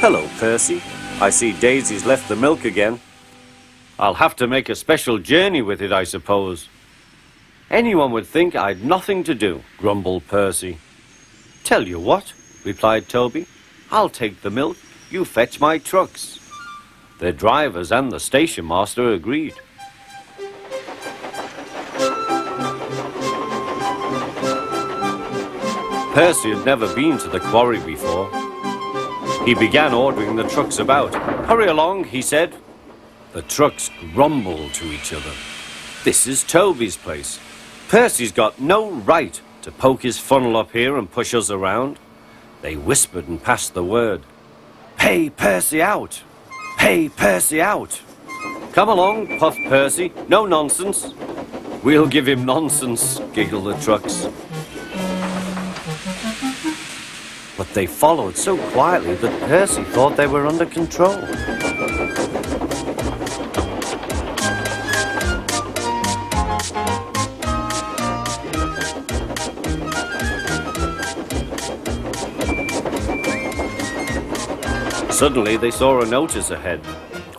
Hello, Percy. I see Daisy's left the milk again. I'll have to make a special journey with it, I suppose. Anyone would think I'd nothing to do, grumbled Percy. Tell you what, replied Toby. I'll take the milk, you fetch my trucks. The drivers and the station master agreed. Percy had never been to the quarry before. He began ordering the trucks about. Hurry along, he said. The trucks grumbled to each other. This is Toby's place. Percy's got no right to poke his funnel up here and push us around. They whispered and passed the word. Pay Percy out! Pay Percy out! Come along, puffed Percy. No nonsense. We'll give him nonsense, giggled the trucks. But they followed so quietly that Percy thought they were under control. Suddenly they saw a notice ahead.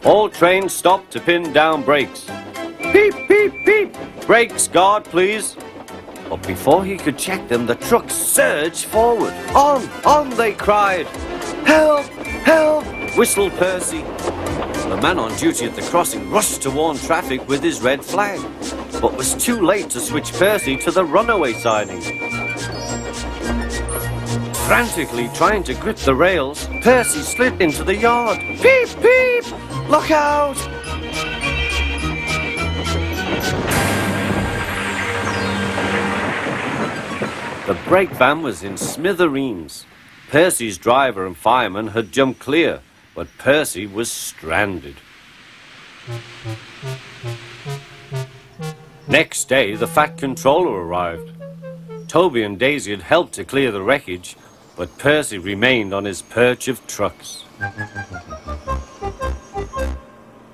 All trains stop to pin down brakes. Beep, beep, beep. Brakes, guard, please. But before he could check them, the truck surged forward. On, they cried. Help, help, whistled Percy. The man on duty at the crossing rushed to warn traffic with his red flag, but was too late to switch Percy to the runaway siding. Frantically trying to grip the rails, Percy slid into the yard. Peep, peep! Look out! The brake van was in smithereens. Percy's driver and fireman had jumped clear, but Percy was stranded. Next day, the Fat Controller arrived. Toby and Daisy had helped to clear the wreckage, but Percy remained on his perch of trucks.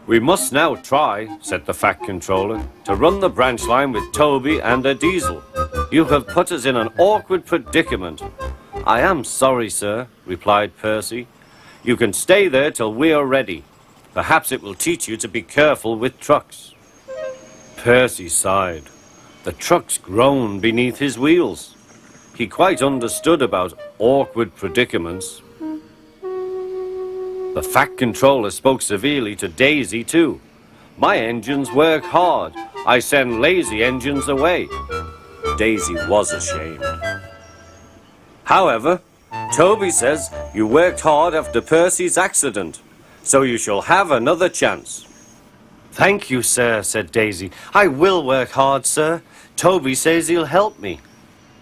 We must now try, said the Fat Controller, to run the branch line with Toby and a diesel. You have put us in an awkward predicament. I am sorry, sir, replied Percy. You can stay there till we are ready. Perhaps it will teach you to be careful with trucks. Percy sighed. The trucks groaned beneath his wheels. He quite understood about awkward predicaments. The Fat Controller spoke severely to Daisy too. My engines work hard. I send lazy engines away. Daisy was ashamed. However, Toby says you worked hard after Percy's accident, so you shall have another chance. Thank you, sir, said Daisy. I will work hard, sir. Toby says he'll help me.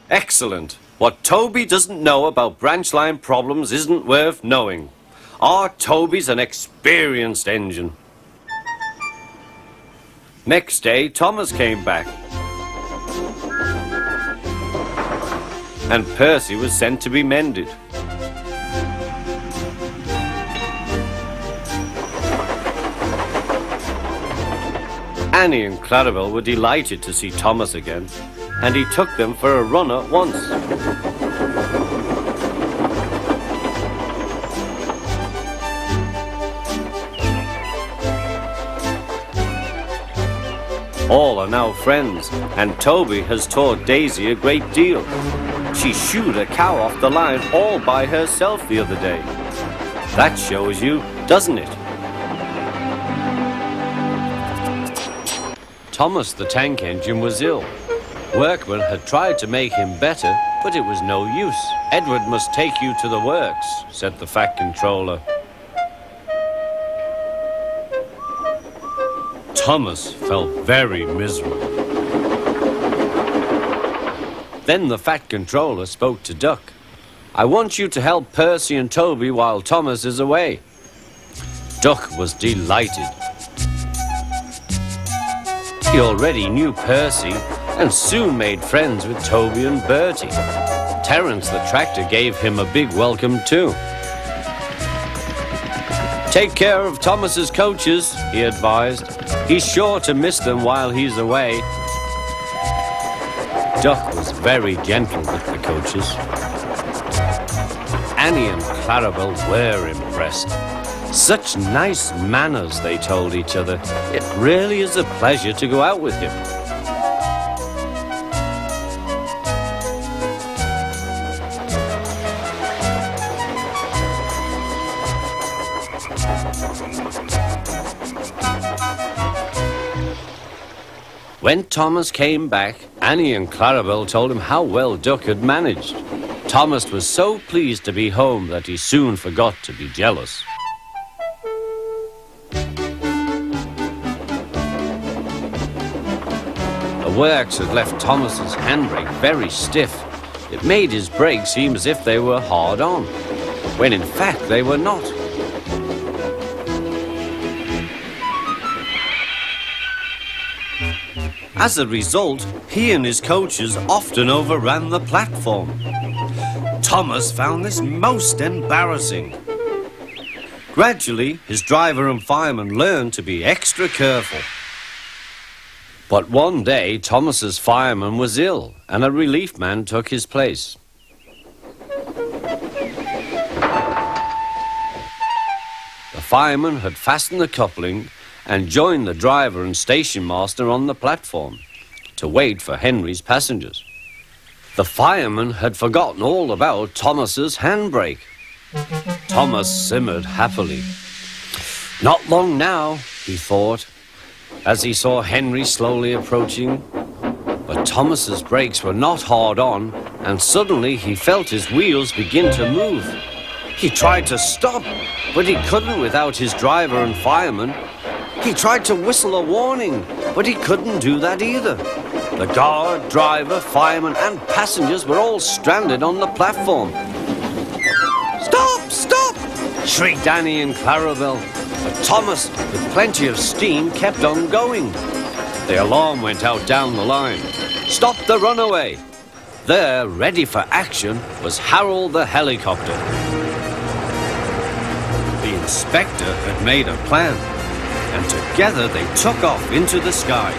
Excellent. What Toby doesn't know about branch line problems isn't worth knowing. Our Toby's an experienced engine. Next day, Thomas came back. And Percy was sent to be mended. Annie and Clarabelle were delighted to see Thomas again, and he took them for a run at once. All are now friends, and Toby has taught Daisy a great deal. She shooed a cow off the line all by herself the other day. That shows you, doesn't it? Thomas the tank engine was ill. Workmen had tried to make him better, but it was no use. Edward must take you to the works, said the Fat Controller. Thomas felt very miserable. Then the Fat Controller spoke to Duck. I want you to help Percy and Toby while Thomas is away. Duck was delighted. He already knew Percy and soon made friends with Toby and Bertie. Terence the tractor gave him a big welcome too. Take care of Thomas's coaches, he advised. He's sure to miss them while he's away. Duck was very gentle with the coaches. Annie and Clarabelle were impressed. Such nice manners, they told each other. It really is a pleasure to go out with him. When Thomas came back, Annie and Clarabelle told him how well Duck had managed. Thomas was so pleased to be home that he soon forgot to be jealous. The works had left Thomas's handbrake very stiff. It made his brakes seem as if they were hard on, when in fact they were not. As a result, he and his coaches often overran the platform. Thomas found this most embarrassing. Gradually, his driver and fireman learned to be extra careful. But one day, Thomas's fireman was ill, and a relief man took his place. fireman had fastened the coupling and joined the driver and station master on the platform to wait for Henry's passengers. The fireman had forgotten all about Thomas's handbrake. Thomas simmered happily. Not long now, he thought, as he saw Henry slowly approaching. But Thomas's brakes were not hard on, and suddenly he felt his wheels begin to move. He tried to stop, but he couldn't without his driver and fireman. He tried to whistle a warning, but he couldn't do that either. The guard, driver, fireman, and passengers were all stranded on the platform. "Stop! Stop!" shrieked Annie and Clarabelle. But Thomas, with plenty of steam, kept on going. The alarm went out down the line. "Stop the runaway!" There, ready for action, was Harold the helicopter. The inspector had made a plan, and together they took off into the sky.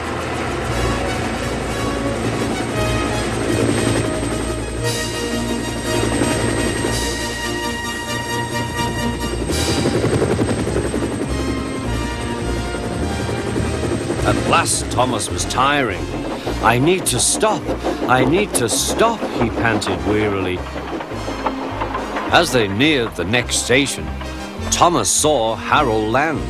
At last, Thomas was tiring. "I need to stop. I need to stop," he panted wearily. As they neared the next station, Thomas saw Harold land.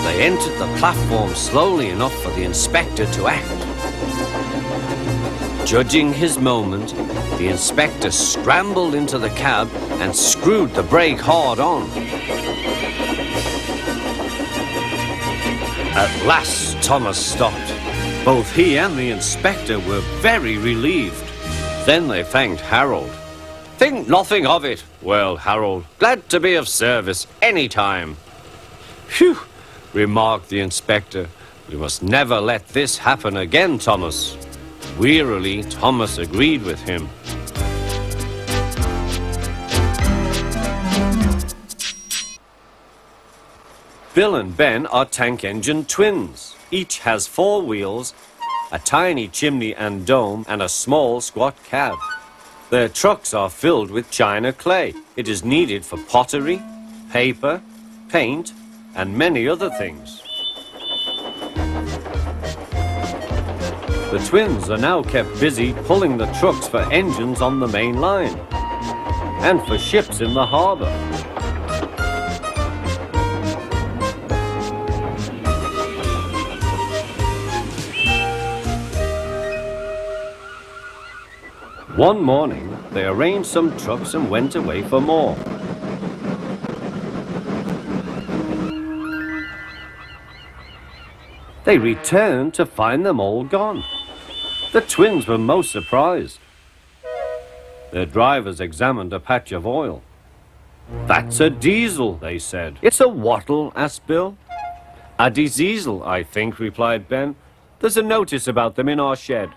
They entered the platform slowly enough for the inspector to act. Judging his moment, the inspector scrambled into the cab and screwed the brake hard on. At last, Thomas stopped. Both he and the inspector were very relieved. Then they thanked Harold. "Think nothing of it." "Well, Harold, glad to be of service any time." "Phew," remarked the inspector. "We must never let this happen again, Thomas." Wearily, Thomas agreed with him. Bill and Ben are tank engine twins. Each has 4 wheels, a tiny chimney and dome, and a small squat cab. Their trucks are filled with china clay. It is needed for pottery, paper, paint, and many other things. The twins are now kept busy pulling the trucks for engines on the main line and for ships in the harbor. One morning, they arranged some trucks and went away for more. They returned to find them all gone. The twins were most surprised. Their drivers examined a patch of oil. "That's a diesel," they said. "It's a wattle?" asked Bill. "A diesel, I think," replied Ben. "There's a notice about them in our shed.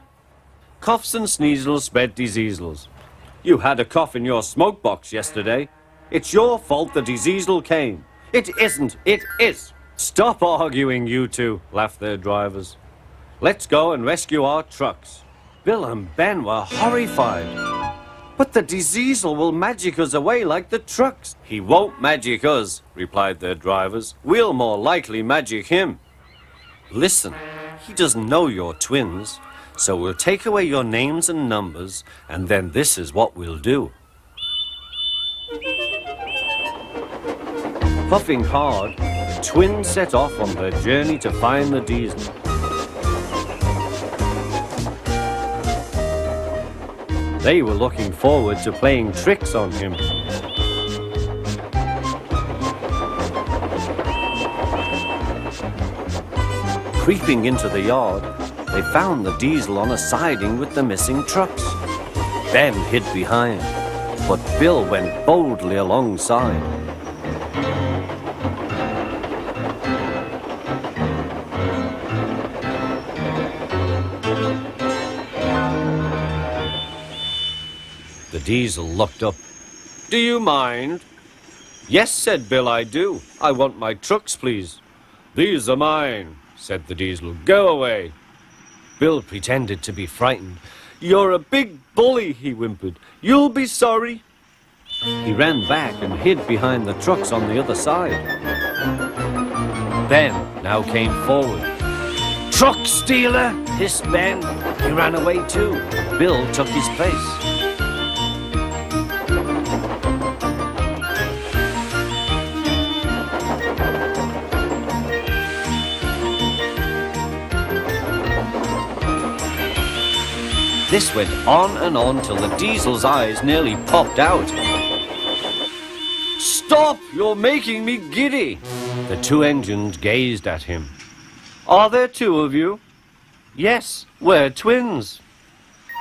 Coughs and sneezels spread diseases. You had a cough in your smoke box yesterday. It's your fault the diesel came." "It isn't, it is." "Stop arguing, you two," laughed their drivers. "Let's go and rescue our trucks." Bill and Ben were horrified. "But the diesel will magic us away like the trucks." "He won't magic us," replied their drivers. "We'll more likely magic him." "Listen, he doesn't know you're twins. So we'll take away your names and numbers, and then this is what we'll do." Puffing hard, the twins set off on their journey to find the diesel. They were looking forward to playing tricks on him. Creeping into the yard, they found the diesel on a siding with the missing trucks. Ben hid behind, but Bill went boldly alongside. The diesel looked up. "Do you mind?" "Yes," said Bill, "I do. I want my trucks, please." "These are mine," said the diesel. "Go away." Bill pretended to be frightened. You're a big bully, he whimpered. You'll be sorry. He ran back and hid behind the trucks on the other side. Ben now came forward. Truck stealer, hissed Ben. He ran away too. Bill took his place. This went on and on till the diesel's eyes nearly popped out. Stop! You're making me giddy! The two engines gazed at him. Are there two of you? Yes, we're twins.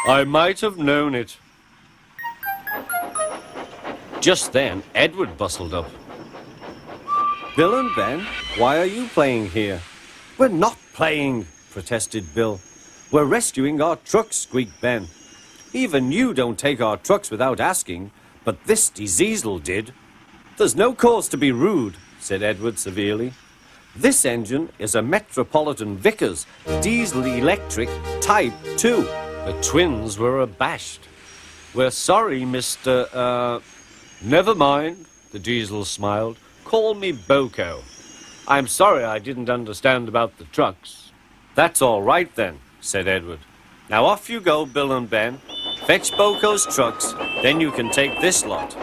I might have known it. Just then, Edward bustled up. Bill and Ben, why are you playing here? We're not playing, protested Bill. We're rescuing our trucks, squeaked Ben. Even you don't take our trucks without asking, but this diesel did. There's no cause to be rude, said Edward severely. This engine is a Metropolitan Vickers diesel electric Type 2. The twins were abashed. We're sorry, Mr. Never mind, the diesel smiled. Call me Boko. I'm sorry I didn't understand about the trucks. That's all right then, said Edward. Now off you go, Bill and Ben. Fetch Boko's trucks, then you can take this lot.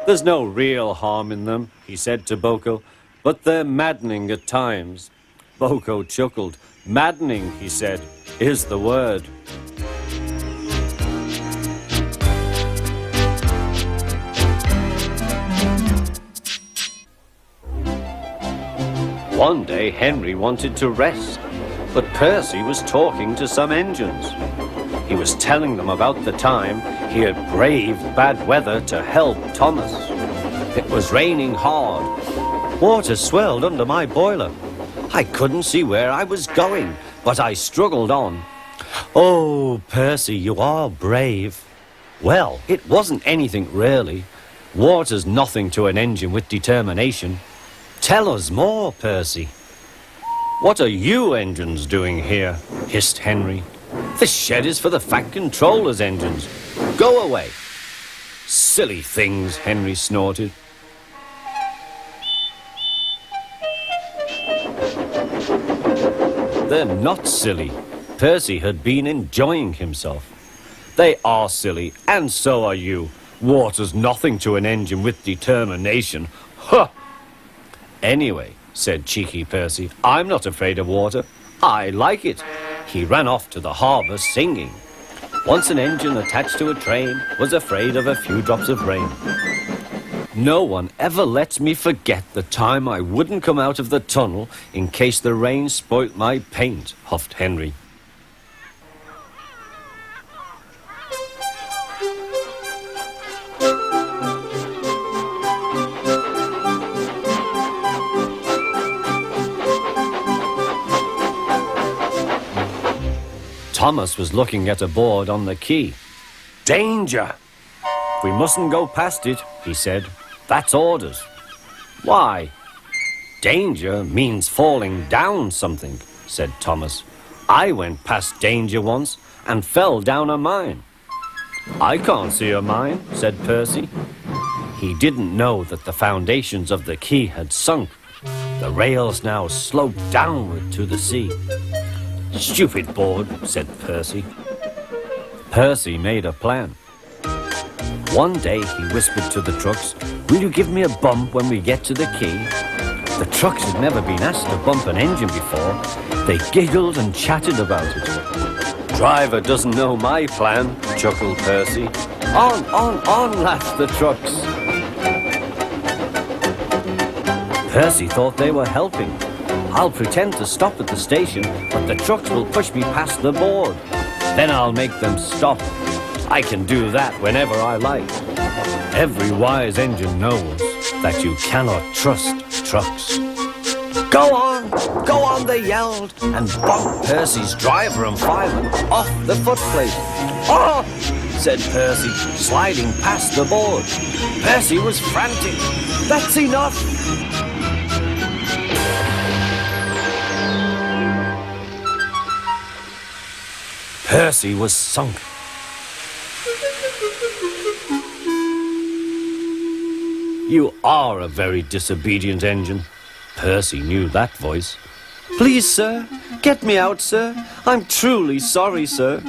There's no real harm in them, he said to Boko, but they're maddening at times. Boko chuckled. Maddening, he said, is the word. One day Henry wanted to rest, but Percy was talking to some engines. He was telling them about the time he had braved bad weather to help Thomas. It was raining hard. Water swirled under my boiler. I couldn't see where I was going, but I struggled on. Oh, Percy, you are brave. Well, it wasn't anything really. Water's nothing to an engine with determination. Tell us more, Percy. What are you engines doing here? Hissed Henry. This shed is for the Fat Controller's engines. Go away. Silly things, Henry snorted. They're not silly. Percy had been enjoying himself. They are silly, and so are you. Water's nothing to an engine with determination. Huh! Anyway, said cheeky Percy, I'm not afraid of water. I like it. He ran off to the harbour singing. Once an engine attached to a train was afraid of a few drops of rain. No one ever lets me forget the time I wouldn't come out of the tunnel in case the rain spoilt my paint, huffed Henry. Thomas was looking at a board on the quay. Danger! We mustn't go past it, he said. That's orders. Why? Danger means falling down something, said Thomas. I went past danger once and fell down a mine. I can't see a mine, said Percy. He didn't know that the foundations of the quay had sunk. The rails now sloped downward to the sea. Stupid board, said Percy. Percy made a plan. One day he whispered to the trucks, will you give me a bump when we get to the quay? The trucks had never been asked to bump an engine before. They giggled and chatted about it. Driver doesn't know my plan, chuckled Percy. On, laughed the trucks. Percy thought they were helping. I'll pretend to stop at the station, but the trucks will push me past the board. Then I'll make them stop. I can do that whenever I like. Every wise engine knows that you cannot trust trucks. Go on, they yelled, and bumped Percy's driver and fireman off the footplate. Oh, said Percy, sliding past the board. Percy was frantic. That's enough. Percy was sunk. You are a very disobedient engine. Percy knew that voice. Please, sir, get me out, sir. I'm truly sorry, sir.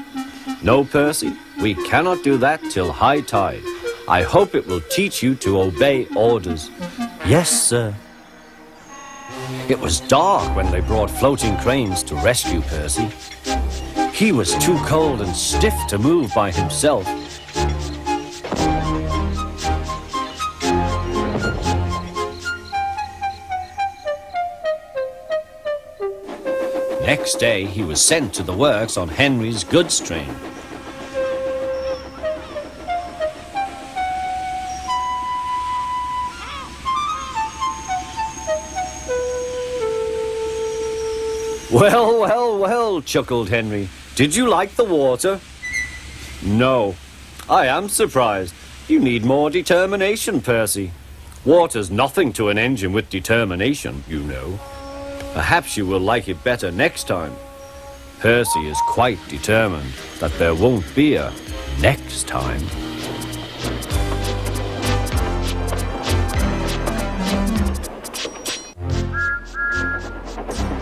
No, Percy, we cannot do that till high tide. I hope it will teach you to obey orders. Yes, sir. It was dark when they brought floating cranes to rescue Percy. He was too cold and stiff to move by himself. Next day, he was sent to the works on Henry's goods train. Well, well, well, chuckled Henry. Did you like the water? No. I am surprised. You need more determination, Percy. Water's nothing to an engine with determination, you know. Perhaps you will like it better next time. Percy is quite determined that there won't be a next time.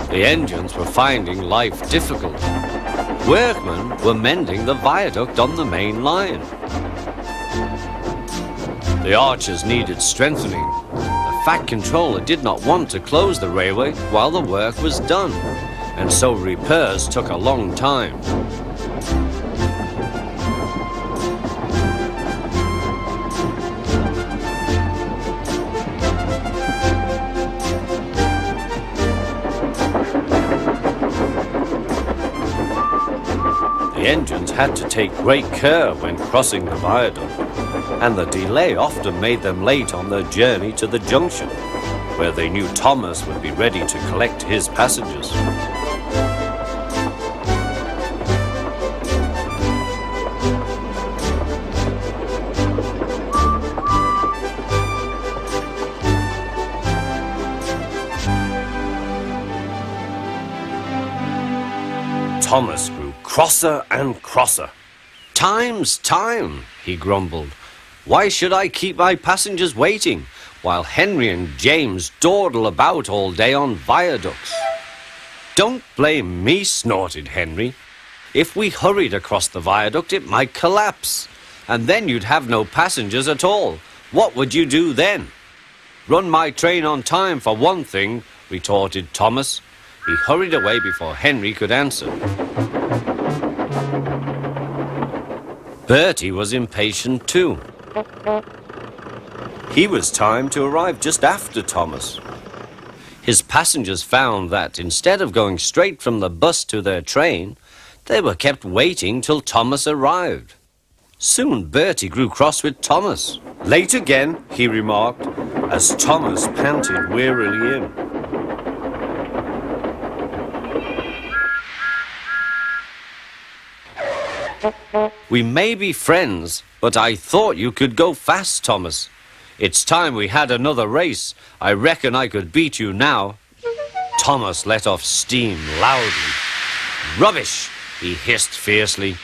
The engines were finding life difficult. Workmen were mending the viaduct on the main line. The arches needed strengthening. The Fat Controller did not want to close the railway while the work was done, and so repairs took a long time. The engines had to take great care when crossing the viaduct, and the delay often made them late on their journey to the junction, where they knew Thomas would be ready to collect his passengers. Thomas grew crosser and crosser. Time's time, he grumbled. Why should I keep my passengers waiting while Henry and James dawdle about all day on viaducts? Don't blame me, snorted Henry. If we hurried across the viaduct, it might collapse, and then you'd have no passengers at all. What would you do then? Run my train on time for one thing, retorted Thomas. He hurried away before Henry could answer. Bertie was impatient too. He was timed to arrive just after Thomas. His passengers found that instead of going straight from the bus to their train, they were kept waiting till Thomas arrived. Soon Bertie grew cross with Thomas. Late again, he remarked, as Thomas panted wearily in. We may be friends, but I thought you could go fast, Thomas. It's time we had another race. I reckon I could beat you now. Thomas let off steam loudly. Rubbish, he hissed fiercely.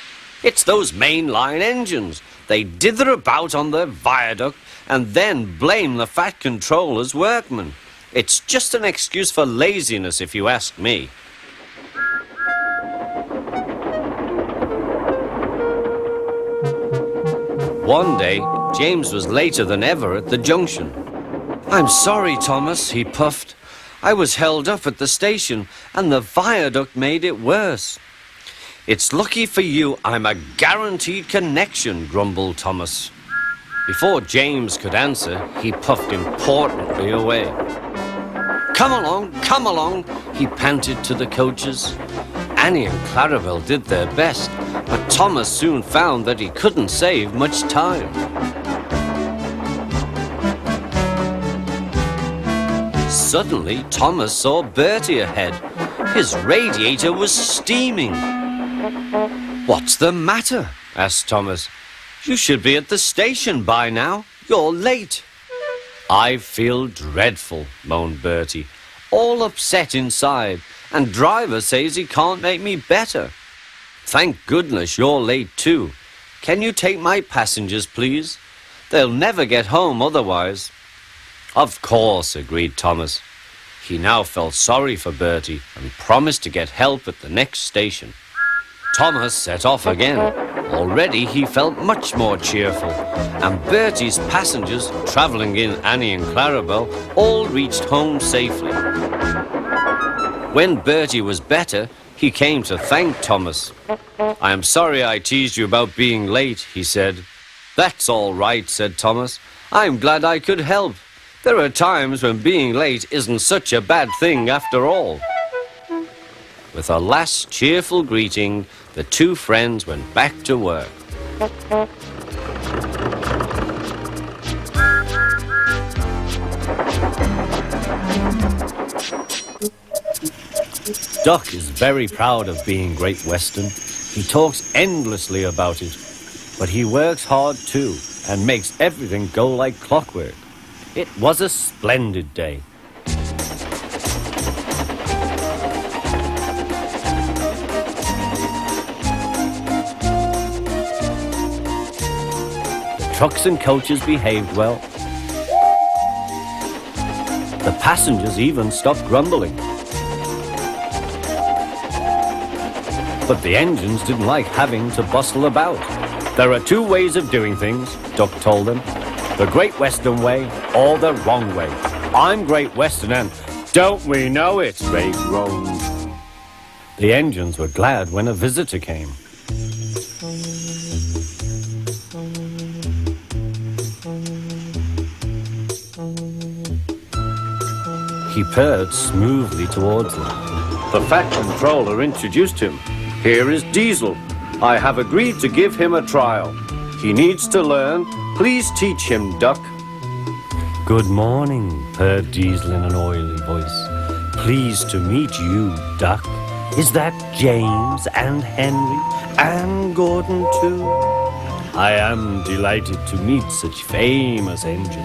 It's those mainline engines. They dither about on their viaduct and then blame the Fat Controller's workmen. It's just an excuse for laziness, if you ask me. One day, James was later than ever at the junction. I'm sorry, Thomas, he puffed. I was held up at the station, and the viaduct made it worse. It's lucky for you I'm a guaranteed connection, grumbled Thomas. Before James could answer, he puffed importantly away. Come along, he panted to the coaches. Annie and Clarabel did their best, but Thomas soon found that he couldn't save much time. Suddenly, Thomas saw Bertie ahead. His radiator was steaming. What's the matter? Asked Thomas. You should be at the station by now. You're late. I feel dreadful, moaned Bertie. All upset inside, and driver says he can't make me better. Thank goodness you're late too. Can you take my passengers, please? They'll never get home otherwise. Of course, agreed Thomas. He now felt sorry for Bertie and promised to get help at the next station. Thomas set off again. Already he felt much more cheerful, and Bertie's passengers, travelling in Annie and Clarabel, all reached home safely. When Bertie was better, he came to thank Thomas. I am sorry I teased you about being late, he said. That's all right, said Thomas. I'm glad I could help. There are times when being late isn't such a bad thing after all. With a last cheerful greeting, the two friends went back to work. Duck is very proud of being Great Western. He talks endlessly about it, but he works hard too and makes everything go like clockwork. It was a splendid day. The trucks and coaches behaved well. The passengers even stopped grumbling. But the engines didn't like having to bustle about. There are two ways of doing things, Duck told them. The Great Western way or the wrong way. I'm Great Western and don't we know it, Ray groaned. The engines were glad when a visitor came. He purred smoothly towards them. The Fat Controller introduced him. Here is Diesel. I have agreed to give him a trial. He needs to learn. Please teach him, Duck. Good morning, purred Diesel in an oily voice. Pleased to meet you, Duck. Is that James and Henry and Gordon too? I am delighted to meet such famous engines.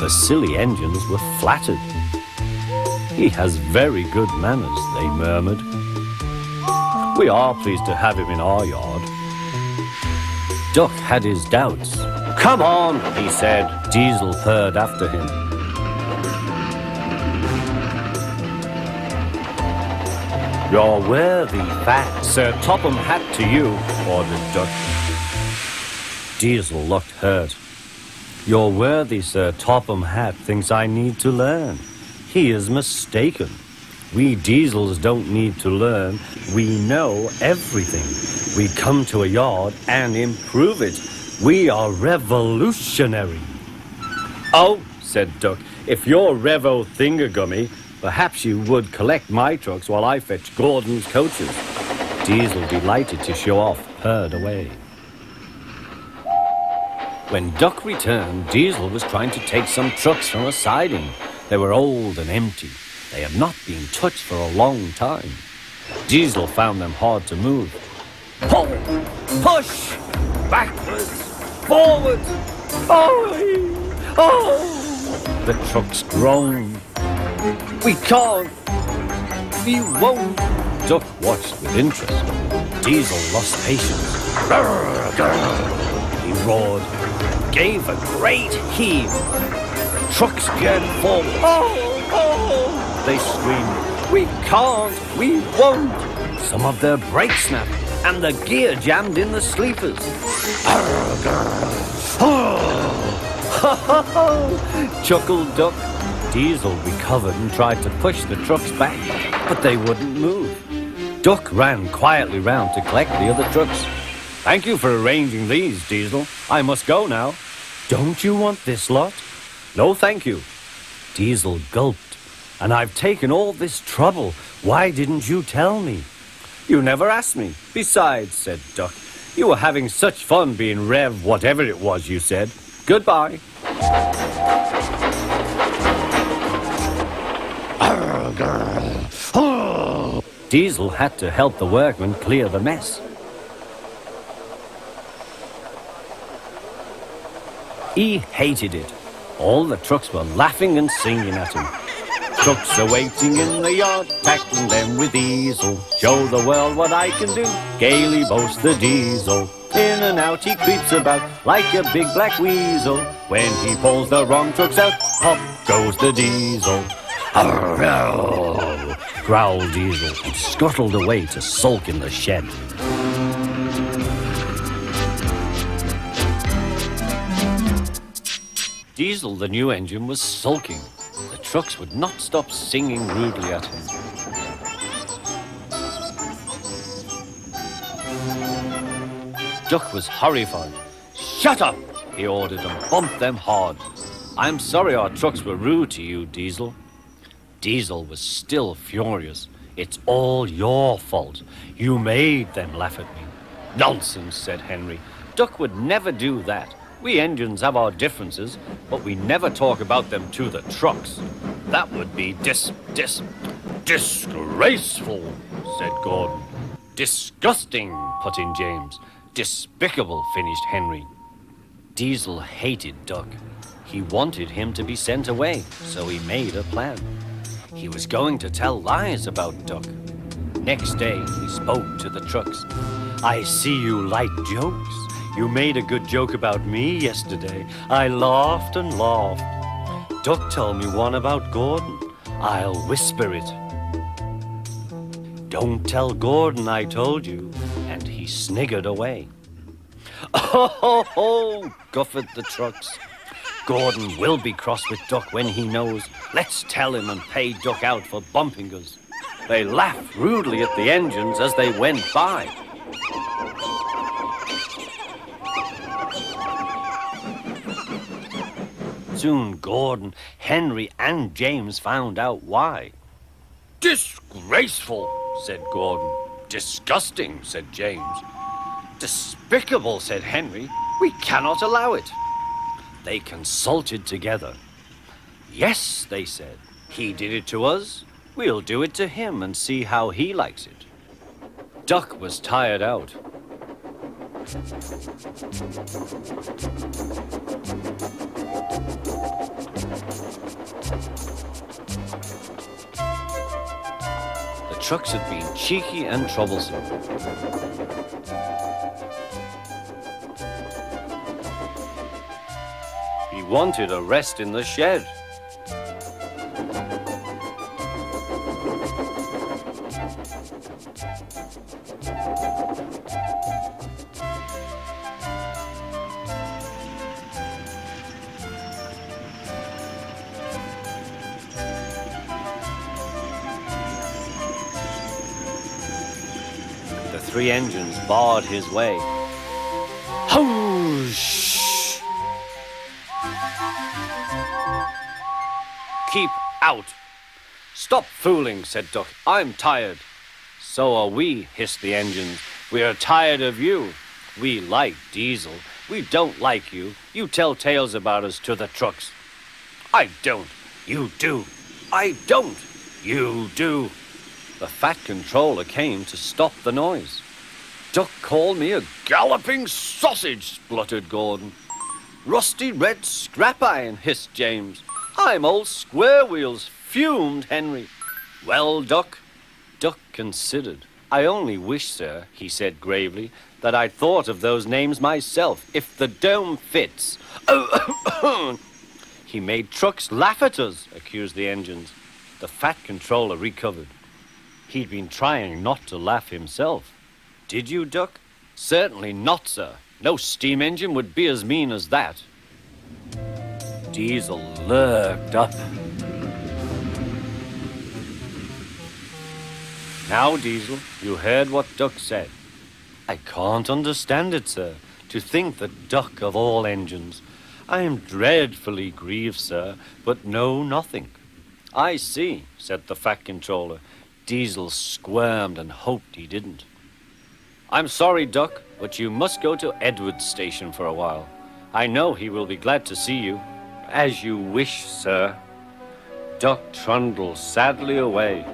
The silly engines were flattered. He has very good manners, they murmured. We are pleased to have him in our yard. Duck had his doubts. Come on, he said. Diesel purred after him. Your worthy fat Sir Topham Hat to you, ordered Duck. Diesel looked hurt. Your worthy Sir Topham Hat thinks I need to learn. He is mistaken. We Diesels don't need to learn. We know everything. We come to a yard and improve it. We are revolutionary. Oh, said Duck, if you're Revo Thingagummy, perhaps you would collect my trucks while I fetch Gordon's coaches. Diesel, delighted to show off, purred away. When Duck returned, Diesel was trying to take some trucks from a siding. They were old and empty. They had not been touched for a long time. Diesel found them hard to move. Pull! Push! Backwards! Forward! Oh! The trucks groaned. We can't! We won't! Duck watched with interest. Diesel lost patience. He roared, gave a great heave. The trucks geared forward. Oh! They screamed, we can't, we won't. Some of their brakes snapped, and the gear jammed in the sleepers. Chuckled Duck. Diesel recovered and tried to push the trucks back, but they wouldn't move. Duck ran quietly round to collect the other trucks. Thank you for arranging these, Diesel. I must go now. Don't you want this lot? No, thank you. Diesel gulped. And I've taken all this trouble. Why didn't you tell me? You never asked me. Besides, said Duck, you were having such fun being Rev whatever it was you said. Goodbye. Diesel had to help the workmen clear the mess. He hated it. All the trucks were laughing and singing at him. Trucks are waiting in the yard, tackling them with easel. Show the world what I can do, gaily boasts the diesel. In and out he creeps about like a big black weasel. When he pulls the wrong trucks out, pop goes the diesel. Arr, growled Diesel and scuttled away to sulk in the shed. Diesel, the new engine, was sulking. The trucks would not stop singing rudely at him. Duck was horrified. "Shut up!" he ordered and bumped them hard. "I'm sorry our trucks were rude to you, Diesel." Diesel was still furious. "It's all your fault. You made them laugh at me." "Nonsense," said Henry. "Duck would never do that. We engines have our differences, but we never talk about them to the trucks. That would be disgraceful," said Gordon. "Disgusting," put in James. "Despicable," finished Henry. Diesel hated Duck. He wanted him to be sent away, so he made a plan. He was going to tell lies about Duck. Next day, he spoke to the trucks. "I see you like jokes. You made a good joke about me yesterday. I laughed and laughed. Duck told me one about Gordon. I'll whisper it. Don't tell Gordon I told you." And he sniggered away. "Oh, ho, ho," guffawed the trucks. "Gordon will be cross with Duck when he knows. Let's tell him and pay Duck out for bumping us." They laughed rudely at the engines as they went by. Soon Gordon, Henry, and James found out why. "Disgraceful," said Gordon. "Disgusting," said James. "Despicable," said Henry. "We cannot allow it." They consulted together. "Yes," they said, "he did it to us. We'll do it to him and see how he likes it." Duck was tired out. The trucks had been cheeky and troublesome. He wanted a rest in the shed. The three engines barred his way. Whoosh! "Keep out!" "Stop fooling," said Duck. "I'm tired." "So are we," hissed the engines. "We are tired of you. We like Diesel. We don't like you. You tell tales about us to the trucks." "I don't." "You do." "I don't." "You do." The fat controller came to stop the noise. "Duck called me a galloping sausage," spluttered Gordon. "Rusty red scrap iron," hissed James. "I'm old Square Wheels," fumed Henry. "Well, Duck?" Duck considered. "I only wish, sir," he said gravely, "that I'd thought of those names myself. If the dome fits." "Oh, he made trucks laugh at us," accused the engines. The fat controller recovered. He'd been trying not to laugh himself. "Did you, Duck?" "Certainly not, sir. No steam engine would be as mean as that." Diesel lurked up. "Now, Diesel, you heard what Duck said." "I can't understand it, sir. To think that Duck of all engines. I am dreadfully grieved, sir, but know nothing." "I see," said the fat controller. Diesel squirmed and hoped he didn't. "I'm sorry, Duck, but you must go to Edward's station for a while. I know he will be glad to see you." "As you wish, sir." Duck trundled sadly away,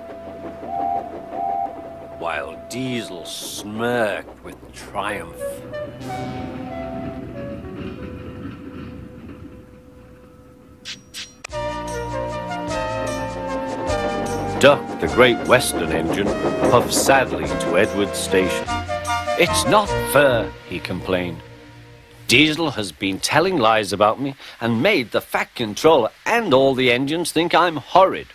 while Diesel smirked with triumph. Duck, the Great Western engine, puffed sadly to Edward's station. "It's not fair," he complained. "Diesel has been telling lies about me and made the Fat Controller and all the engines think I'm horrid."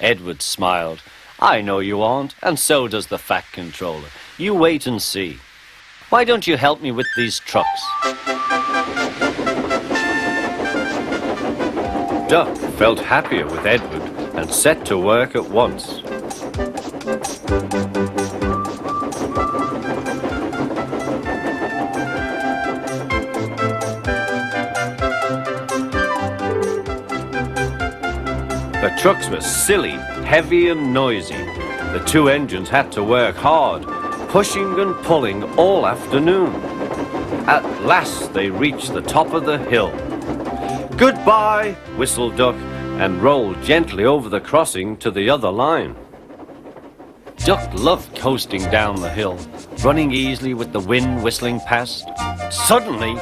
Edward smiled. "I know you aren't, and so does the Fat Controller. You wait and see. Why don't you help me with these trucks?" Duck felt happier with Edward and set to work at once. The trucks were silly, heavy and noisy. The two engines had to work hard, pushing and pulling all afternoon. At last they reached the top of the hill. "Goodbye," whistled Duck, and rolled gently over the crossing to the other line. Duck loved coasting down the hill, running easily with the wind whistling past. Suddenly,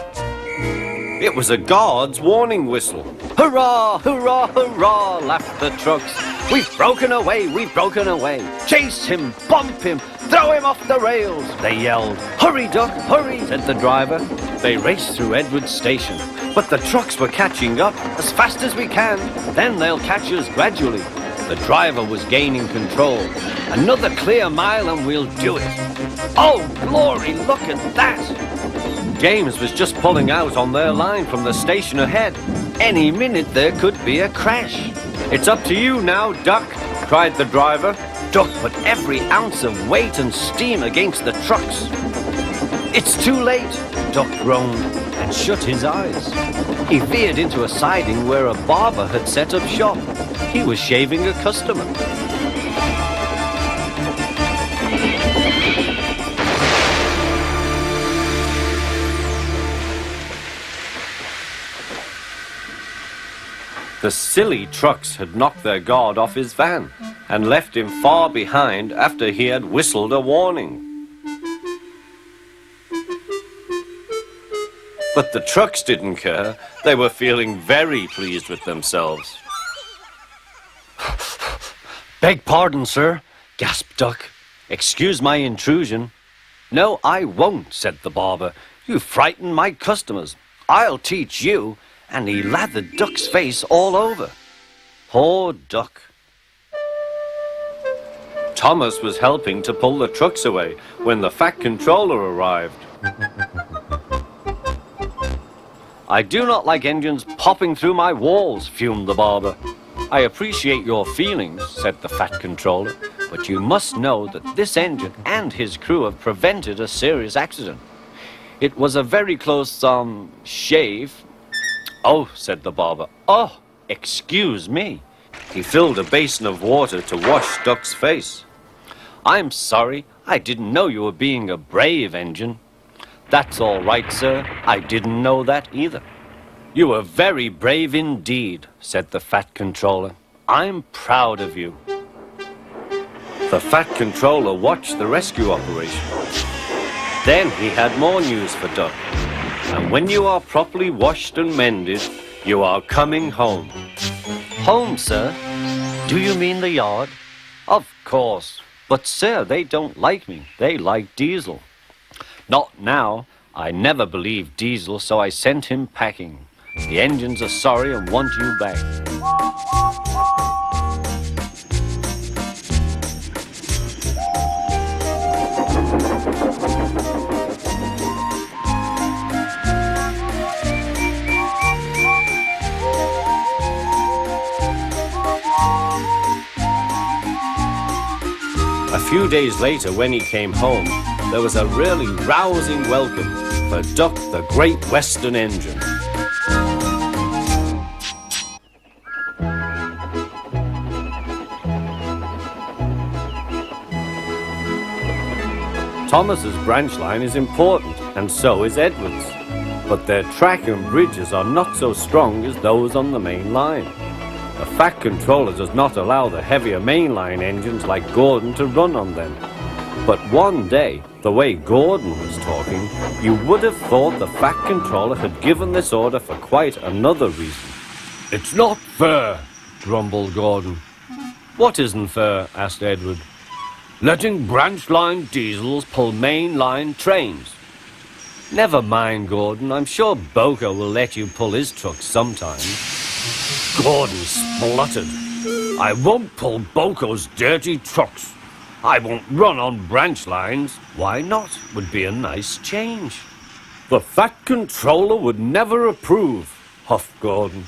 it was a guard's warning whistle. "Hurrah, hurrah, hurrah," laughed the trucks. "We've broken away, we've broken away. Chase him, bump him, throw him off the rails," they yelled. "Hurry, Duck, hurry," said the driver. They raced through Edward's station, but the trucks were catching up. "As fast as we can, then they'll catch us gradually." The driver was gaining control. "Another clear mile and we'll do it." "Oh, glory, look at that!" James was just pulling out on their line from the station ahead. Any minute there could be a crash. "It's up to you now, Duck," cried the driver. Duck put every ounce of weight and steam against the trucks. "It's too late," Duck groaned and shut his eyes. He veered into a siding where a barber had set up shop. He was shaving a customer. The silly trucks had knocked their guard off his van and left him far behind after he had whistled a warning. But the trucks didn't care. They were feeling very pleased with themselves. "Beg pardon, sir," gasped Duck. "Excuse my intrusion." "No, I won't," said the barber. "You frightened my customers. I'll teach you." And he lathered Duck's face all over. Poor Duck. Thomas was helping to pull the trucks away when the Fat Controller arrived. "I do not like engines popping through my walls," fumed the barber. "I appreciate your feelings," said the Fat Controller, "but you must know that this engine and his crew have prevented a serious accident. It was a very close, shave." "Oh," said the barber. "Oh, excuse me." He filled a basin of water to wash Duck's face. "I'm sorry. I didn't know you were being a brave engine." "That's all right, sir. I didn't know that either." "You were very brave indeed," said the Fat Controller. "I'm proud of you." The Fat Controller watched the rescue operation. Then he had more news for Duck. "And when you are properly washed and mended, you are coming home." "Home, sir? Do you mean the yard?" "Of course. But, sir, they don't like me. They like Diesel." "Not now. I never believed Diesel, so I sent him packing. The engines are sorry and want you back." A few days later, when he came home, there was a really rousing welcome for Duck, the Great Western engine. Thomas's branch line is important, and so is Edward's. But their track and bridges are not so strong as those on the main line. The Fat Controller does not allow the heavier mainline engines like Gordon to run on them. But one day, the way Gordon was talking, you would have thought the Fat Controller had given this order for quite another reason. "It's not fair," grumbled Gordon. What isn't fair? Asked Edward. Letting branch line diesels pull main line trains. Never mind, Gordon. I'm sure Boko will let you pull his truck sometime. Gordon spluttered. I won't pull Boko's dirty trucks. I won't run on branch lines. Why not? Would be a nice change. The Fat Controller would never approve, huffed Gordon.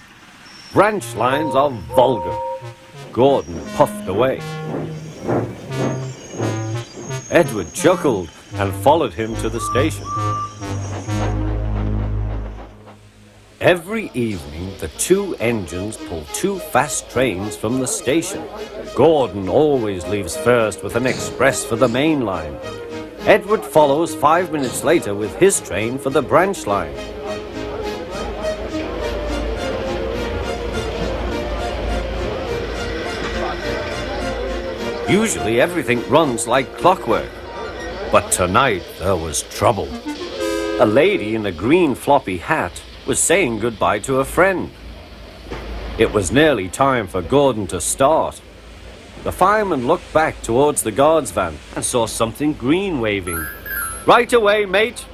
Branch lines are vulgar. Gordon puffed away. Edward chuckled and followed him to the station. Every evening, the two engines pull two fast trains from the station. Gordon always leaves first with an express for the main line. Edward follows 5 minutes later with his train for the branch line. Usually everything runs like clockwork. But tonight there was trouble. A lady in a green floppy hat was saying goodbye to a friend. It was nearly time for Gordon to start. The fireman looked back towards the guard's van and saw something green waving. Right away, mate!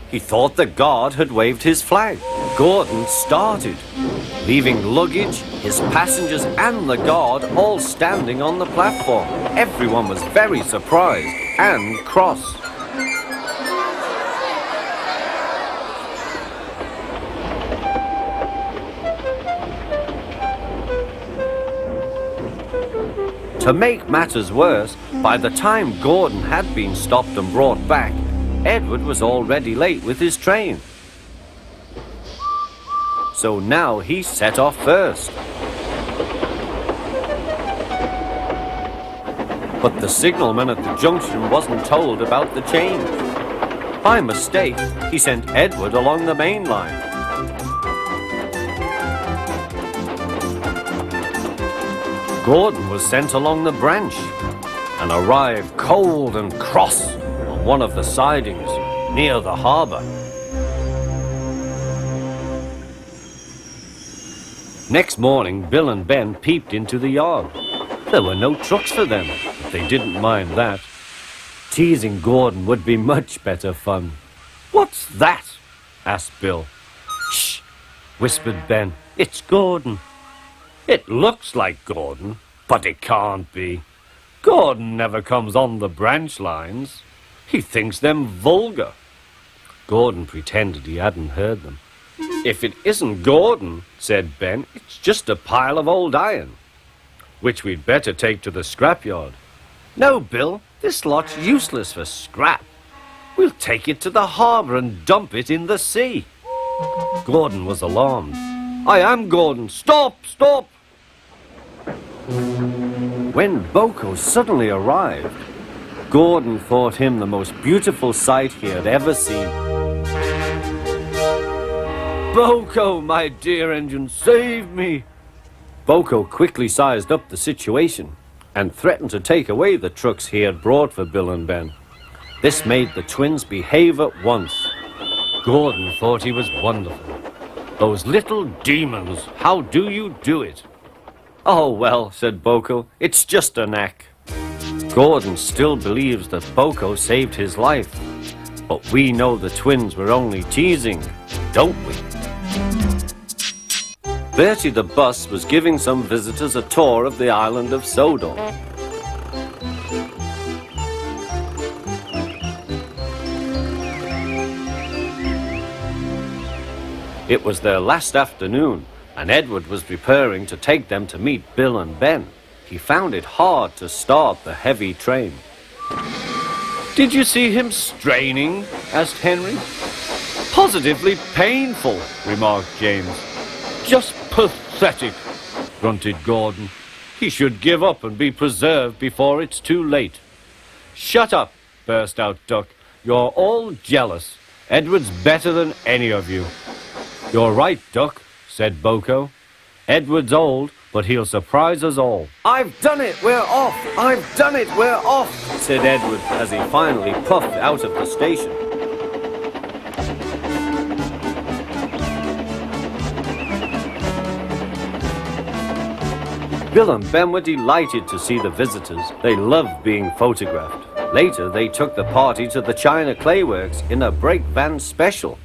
He thought the guard had waved his flag. Gordon started, leaving luggage, his passengers and the guard all standing on the platform. Everyone was very surprised and cross. To make matters worse, by the time Gordon had been stopped and brought back, Edward was already late with his train. So now he set off first. But the signalman at the junction wasn't told about the change. By mistake, he sent Edward along the main line. Gordon was sent along the branch and arrived cold and cross on one of the sidings near the harbour. Next morning, Bill and Ben peeped into the yard. There were no trucks for them, but they didn't mind that. Teasing Gordon would be much better fun. What's that? Asked Bill. Shh, whispered Ben. It's Gordon. It looks like Gordon, but it can't be. Gordon never comes on the branch lines. He thinks them vulgar. Gordon pretended he hadn't heard them. If it isn't Gordon, said Ben, it's just a pile of old iron, which we'd better take to the scrapyard. No, Bill, this lot's useless for scrap. We'll take it to the harbour and dump it in the sea. Gordon was alarmed. I am Gordon. Stop, stop! When Boko suddenly arrived, Gordon thought him the most beautiful sight he had ever seen. Boko, my dear engine, save me! Boko quickly sized up the situation and threatened to take away the trucks he had brought for Bill and Ben. This made the twins behave at once. Gordon thought he was wonderful. Those little demons, how do you do it? Oh, well, said Boko, it's just a knack. Gordon still believes that Boko saved his life, but we know the twins were only teasing, don't we? Bertie the bus was giving some visitors a tour of the island of Sodor. It was their last afternoon, and Edward was preparing to take them to meet Bill and Ben. He found it hard to start the heavy train. Did you see him straining? Asked Henry. Positively painful, remarked James. Just pathetic, grunted Gordon. He should give up and be preserved before it's too late. Shut up, burst out Duck. You're all jealous. Edward's better than any of you. You're right, Duck, said Boko. Edward's old, but he'll surprise us all. I've done it, we're off! I've done it, we're off! Said Edward as he finally puffed out of the station. Bill and Ben were delighted to see the visitors. They loved being photographed. Later, they took the party to the China Clay Works in a brake van special.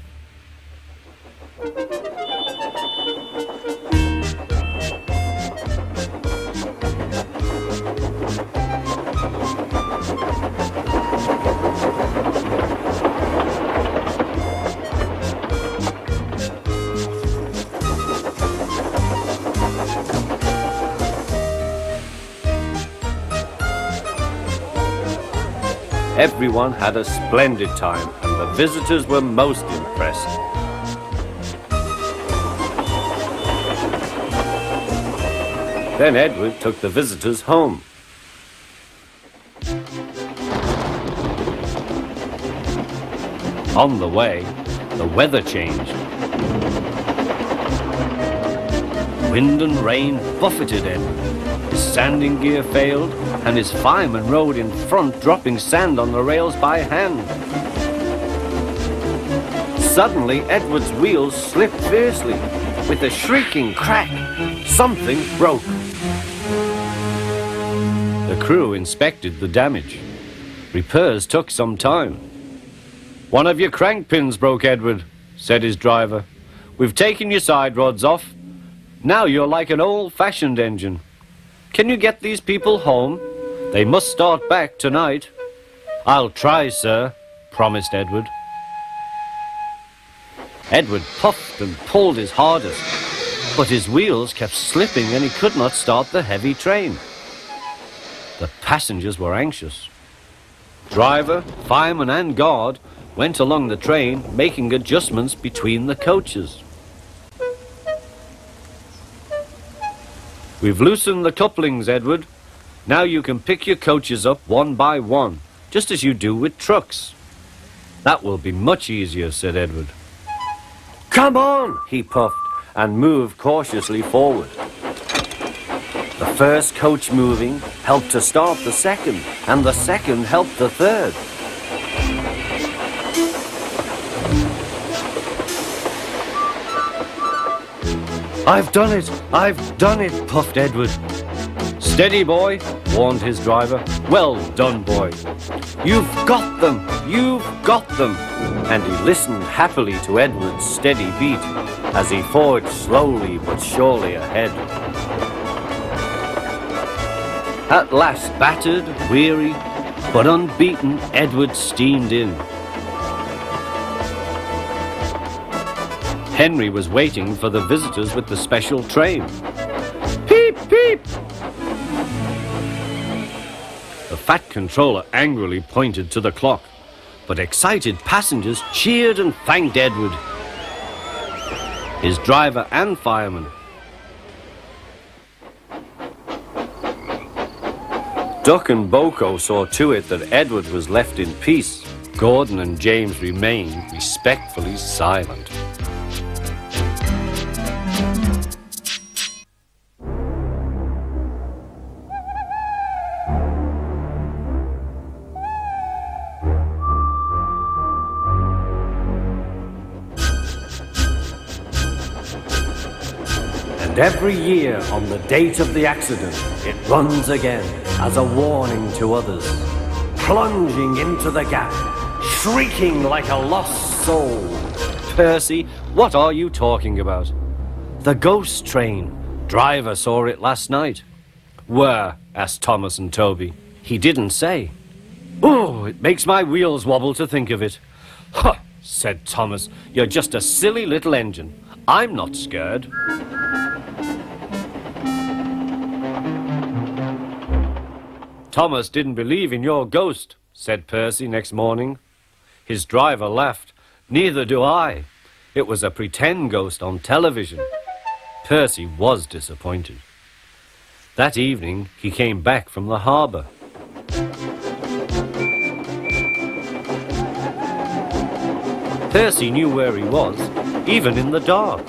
Everyone had a splendid time, and the visitors were most impressed. Then Edward took the visitors home. On the way, the weather changed. Wind and rain buffeted Edward. His sanding gear failed, and his fireman rode in front, dropping sand on the rails by hand. Suddenly, Edward's wheels slipped fiercely. With a shrieking crack, something broke. The crew inspected the damage. Repairs took some time. "One of your crank pins broke, Edward," said his driver. "We've taken your side rods off. Now you're like an old-fashioned engine. Can you get these people home? They must start back tonight." "I'll try, sir," promised Edward. Edward puffed and pulled his hardest, but his wheels kept slipping and he could not start the heavy train. The passengers were anxious. Driver, fireman and guard went along the train, making adjustments between the coaches. "We've loosened the couplings, Edward. Now you can pick your coaches up one by one, just as you do with trucks." "That will be much easier," said Edward. "Come on," he puffed, and moved cautiously forward. The first coach moving helped to start the second, and the second helped the third. "I've done it! I've done it!" puffed Edward. "Steady, boy," warned his driver. "Well done, boy. You've got them! You've got them!" And he listened happily to Edward's steady beat as he forged slowly but surely ahead. At last, battered, weary, but unbeaten, Edward steamed in. Henry was waiting for the visitors with the special train. "Peep, peep!" The fat controller angrily pointed to the clock, but excited passengers cheered and thanked Edward, his driver and fireman. Duck and Boko saw to it that Edward was left in peace. Gordon and James remained respectfully silent. And every year on the date of the accident, it runs again as a warning to others, plunging into the gap, shrieking like a lost soul. "Percy, what are you talking about?" "The ghost train. Driver saw it last night." "Where?" asked Thomas and Toby. "He didn't say." "Oh, it makes my wheels wobble to think of it." "Huh," said Thomas. "You're just a silly little engine. I'm not scared." "Thomas didn't believe in your ghost," said Percy next morning. His driver laughed. "Neither do I. It was a pretend ghost on television." Percy was disappointed. That evening, he came back from the harbour. Percy knew where he was, even in the dark.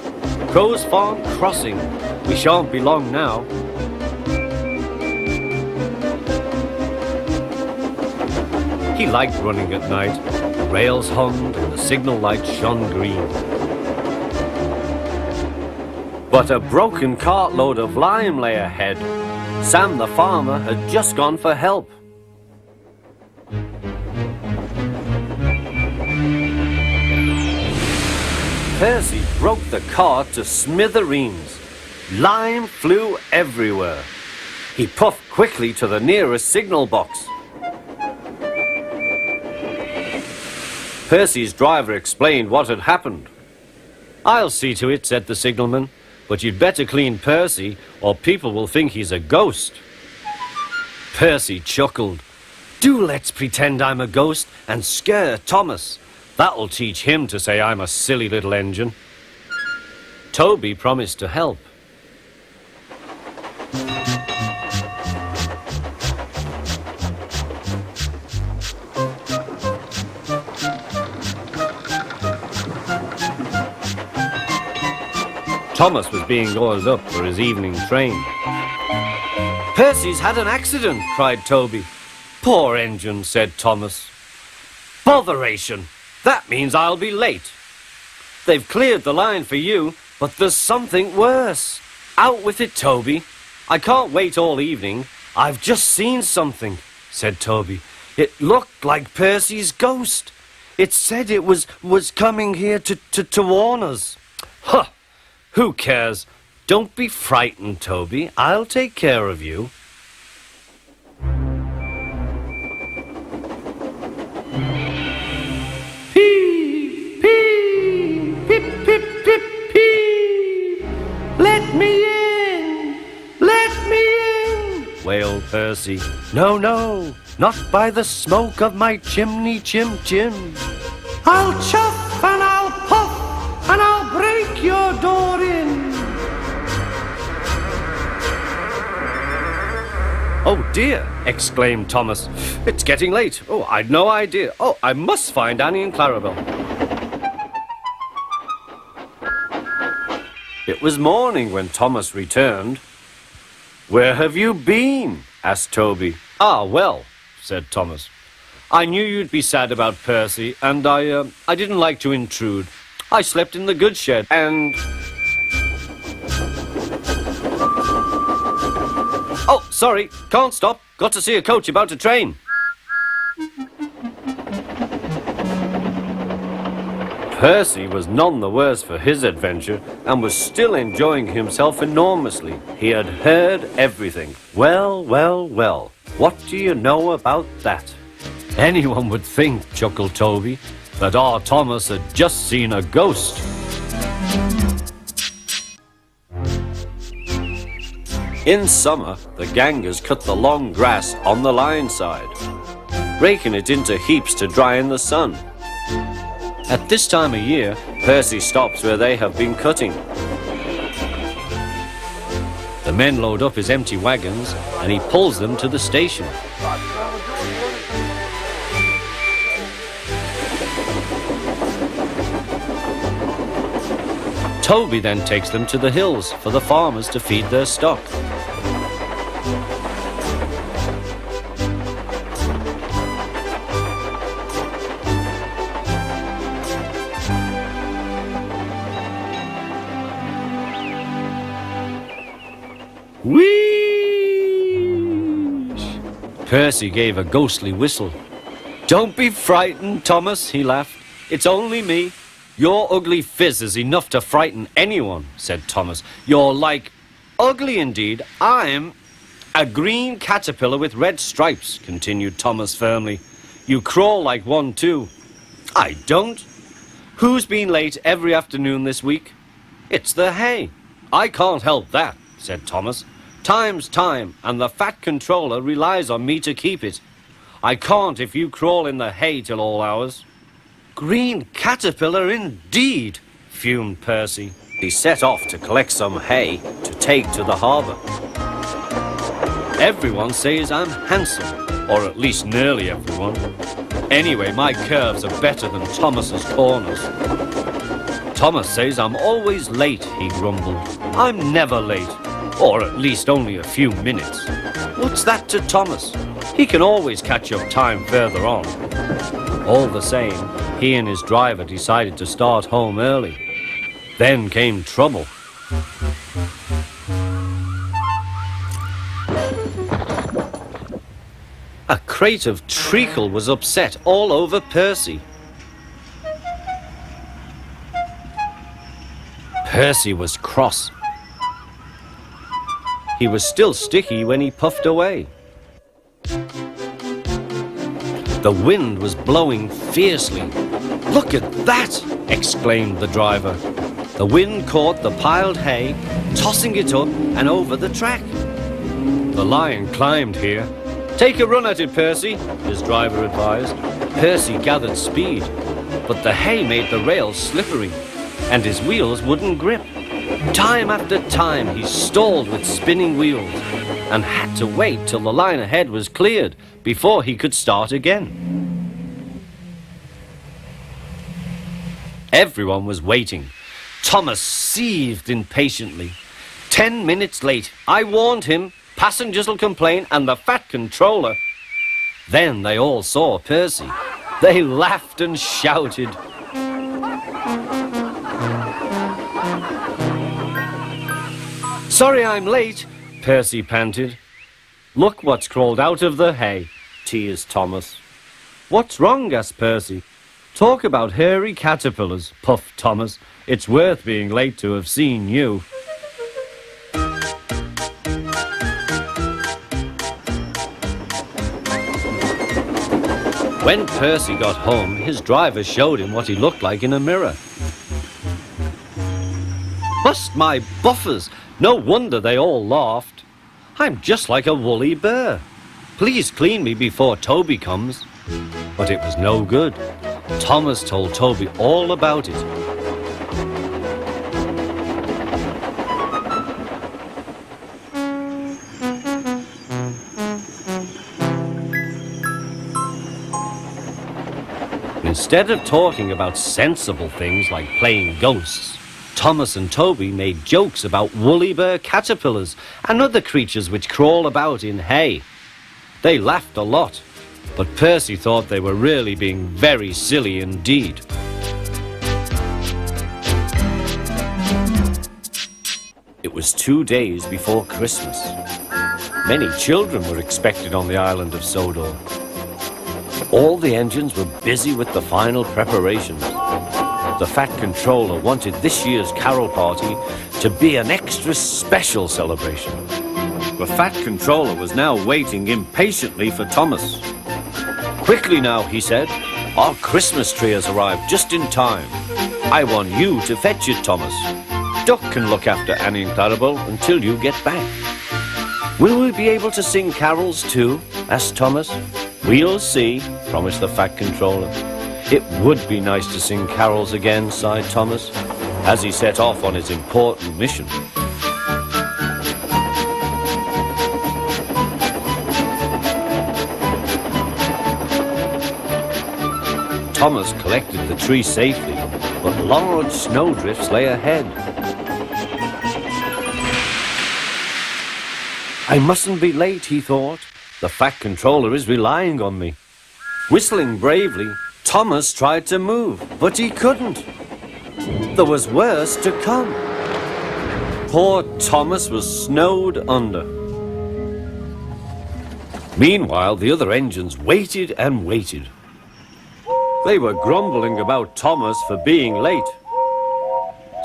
"Crow's Farm Crossing. We shan't be long now." He liked running at night. The rails hummed and the signal lights shone green. But a broken cartload of lime lay ahead. Sam the farmer had just gone for help. Percy broke the cart to smithereens. Lime flew everywhere. He puffed quickly to the nearest signal box. Percy's driver explained what had happened. "I'll see to it," said the signalman, "but you'd better clean Percy, or people will think he's a ghost." Percy chuckled. "Do let's pretend I'm a ghost and scare Thomas. That'll teach him to say I'm a silly little engine." Toby promised to help. Thomas was being oiled up for his evening train. "Percy's had an accident," cried Toby. "Poor engine," said Thomas. "Botheration! That means I'll be late. They've cleared the line for you, but there's something worse. Out with it, Toby. I can't wait all evening. I've just seen something," said Toby. "It looked like Percy's ghost. It said it was coming here to warn us." "Huh! Who cares? Don't be frightened, Toby. I'll take care of you." Pee, pee, pip, pip, pip, pee. "Let me in! Let me in!" wailed Percy. "No, no, not by the smoke of my chimney, chim, chim. I'll chuff and I'll puff and I'll break your door in." "Oh dear," exclaimed Thomas. "It's getting late. Oh, I'd no idea. Oh, I must find Annie and Clarabel." It was morning when Thomas returned. "Where have you been?" asked Toby. "Ah, well," said Thomas. "I knew you'd be sad about Percy, and I didn't like to intrude. I slept in the goods shed, and..." "Oh, sorry, can't stop. Got to see a coach about to train." Percy was none the worse for his adventure and was still enjoying himself enormously. He had heard everything. Well, well, well, what do you know about that? Anyone would think, chuckled Toby, that our Thomas had just seen a ghost. In summer, the gangers cut the long grass on the line side, raking it into heaps to dry in the sun. At this time of year, Percy stops where they have been cutting. The men load up his empty wagons and he pulls them to the station. Toby then takes them to the hills for the farmers to feed their stock. Whee! Percy gave a ghostly whistle. "Don't be frightened, Thomas," he laughed. "It's only me." "Your ugly fizz is enough to frighten anyone," said Thomas. "You're like..." "Ugly indeed. I'm a green caterpillar with red stripes," continued Thomas firmly. "You crawl like one too." "I don't." "Who's been late every afternoon this week?" "It's the hay." "I can't help that," said Thomas. "Time's time, and the Fat Controller relies on me to keep it. I can't if you crawl in the hay till all hours." "Green caterpillar indeed," fumed Percy. He set off to collect some hay to take to the harbour. "Everyone says I'm handsome, or at least nearly everyone. Anyway, my curves are better than Thomas's corners." "Thomas says I'm always late," he grumbled. "I'm never late, or at least only a few minutes." What's that to Thomas? He can always catch up time further on. All the same, he and his driver decided to start home early. Then came trouble. crate of treacle was upset all over Percy. Percy was cross. He was still sticky when he puffed away. The wind was blowing fiercely. "Look at that!" exclaimed the driver. The wind caught the piled hay, tossing it up and over the track. The lion climbed here. "Take a run at it, Percy," his driver advised. Percy gathered speed, but the hay made the rails slippery, and his wheels wouldn't grip. Time after time he stalled with spinning wheels and had to wait till the line ahead was cleared before he could start again. Everyone was waiting. Thomas seethed impatiently. 10 minutes late. I warned him. Passengers will complain, and the fat controller. Then they all saw Percy. They laughed and shouted. "Sorry I'm late," Percy panted. "Look what's crawled out of the hay," teased Thomas. "What's wrong?" asked Percy. "Talk about hairy caterpillars," puffed Thomas. "It's worth being late to have seen you." When Percy got home, his driver showed him what he looked like in a mirror. "Bust my buffers! No wonder they all laughed. I'm just like a woolly bear. Please clean me before Toby comes." But it was no good. Thomas told Toby all about it. Instead of talking about sensible things like playing ghosts, Thomas and Toby made jokes about woolly bear caterpillars and other creatures which crawl about in hay. They laughed a lot, but Percy thought they were really being very silly indeed. It was 2 days before Christmas. Many children were expected on the island of Sodor. All the engines were busy with the final preparations. The Fat Controller wanted this year's carol party to be an extra special celebration. The Fat Controller was now waiting impatiently for Thomas. "Quickly now," he said. "Our Christmas tree has arrived just in time. I want you to fetch it, Thomas. Duck can look after Annie and Clarabelle until you get back." "Will we be able to sing carols too?" asked Thomas. "We'll see," promised the Fat Controller. "It would be nice to sing carols again," sighed Thomas, as he set off on his important mission. Thomas collected the tree safely, but large snowdrifts lay ahead. "I mustn't be late," he thought. "The Fat Controller is relying on me." Whistling bravely, Thomas tried to move, but he couldn't. There was worse to come. Poor Thomas was snowed under. Meanwhile, the other engines waited and waited. They were grumbling about Thomas for being late.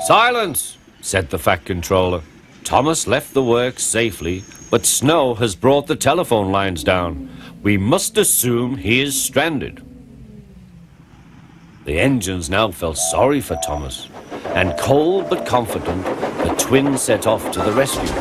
"Silence!" said the Fat Controller. "Thomas left the works safely, but snow has brought the telephone lines down. We must assume he is stranded." The engines now felt sorry for Thomas, and cold but confident, the twins set off to the rescue.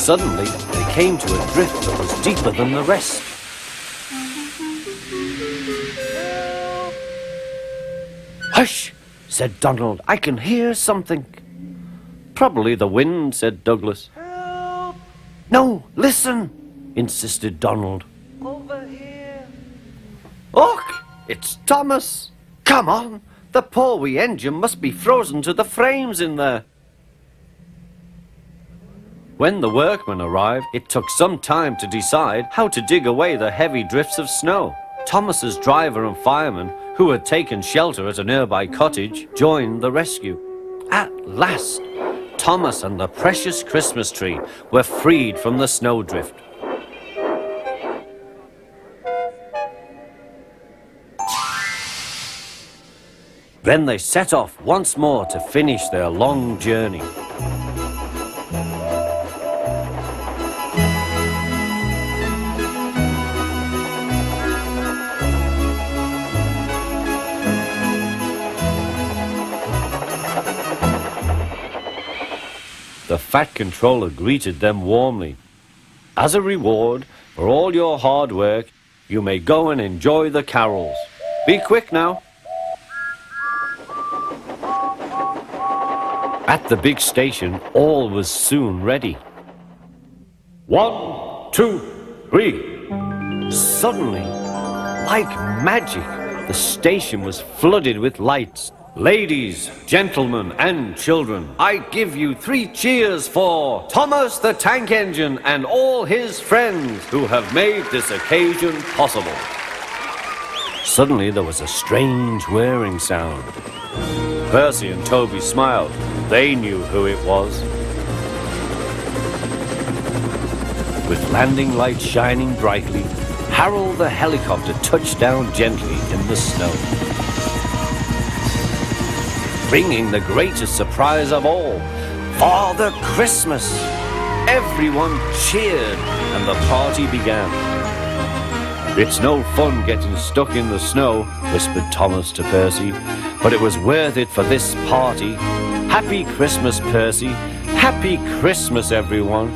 Suddenly, they came to a drift that was deeper than the rest. "Hush!" said Donald. "I can hear something." "Probably the wind," said Douglas. Help! "No, listen," insisted Donald. Over here! Look, it's Thomas. Come on, the poor wee engine must be frozen to the frames in there. When the workmen arrived, it took some time to decide how to dig away the heavy drifts of snow. Thomas's driver and fireman, who had taken shelter at a nearby cottage, joined the rescue. At last, Thomas and the precious Christmas tree were freed from the snowdrift. Then they set off once more to finish their long journey. The Fat Controller greeted them warmly. As a reward for all your hard work, you may go and enjoy the carols. Be quick now. At the big station, all was soon ready. 1, 2, 3. Suddenly, like magic, the station was flooded with lights. Ladies, gentlemen, and children, I give you 3 cheers for Thomas the Tank Engine and all his friends who have made this occasion possible. Suddenly there was a strange whirring sound. Percy and Toby smiled. They knew who it was. With landing lights shining brightly, Harold the helicopter touched down gently in the snow. Bringing the greatest surprise of all, Father Christmas. Everyone cheered and the party began. It's no fun getting stuck in the snow, whispered Thomas to Percy, but it was worth it for this party. Happy Christmas, Percy. Happy Christmas, everyone.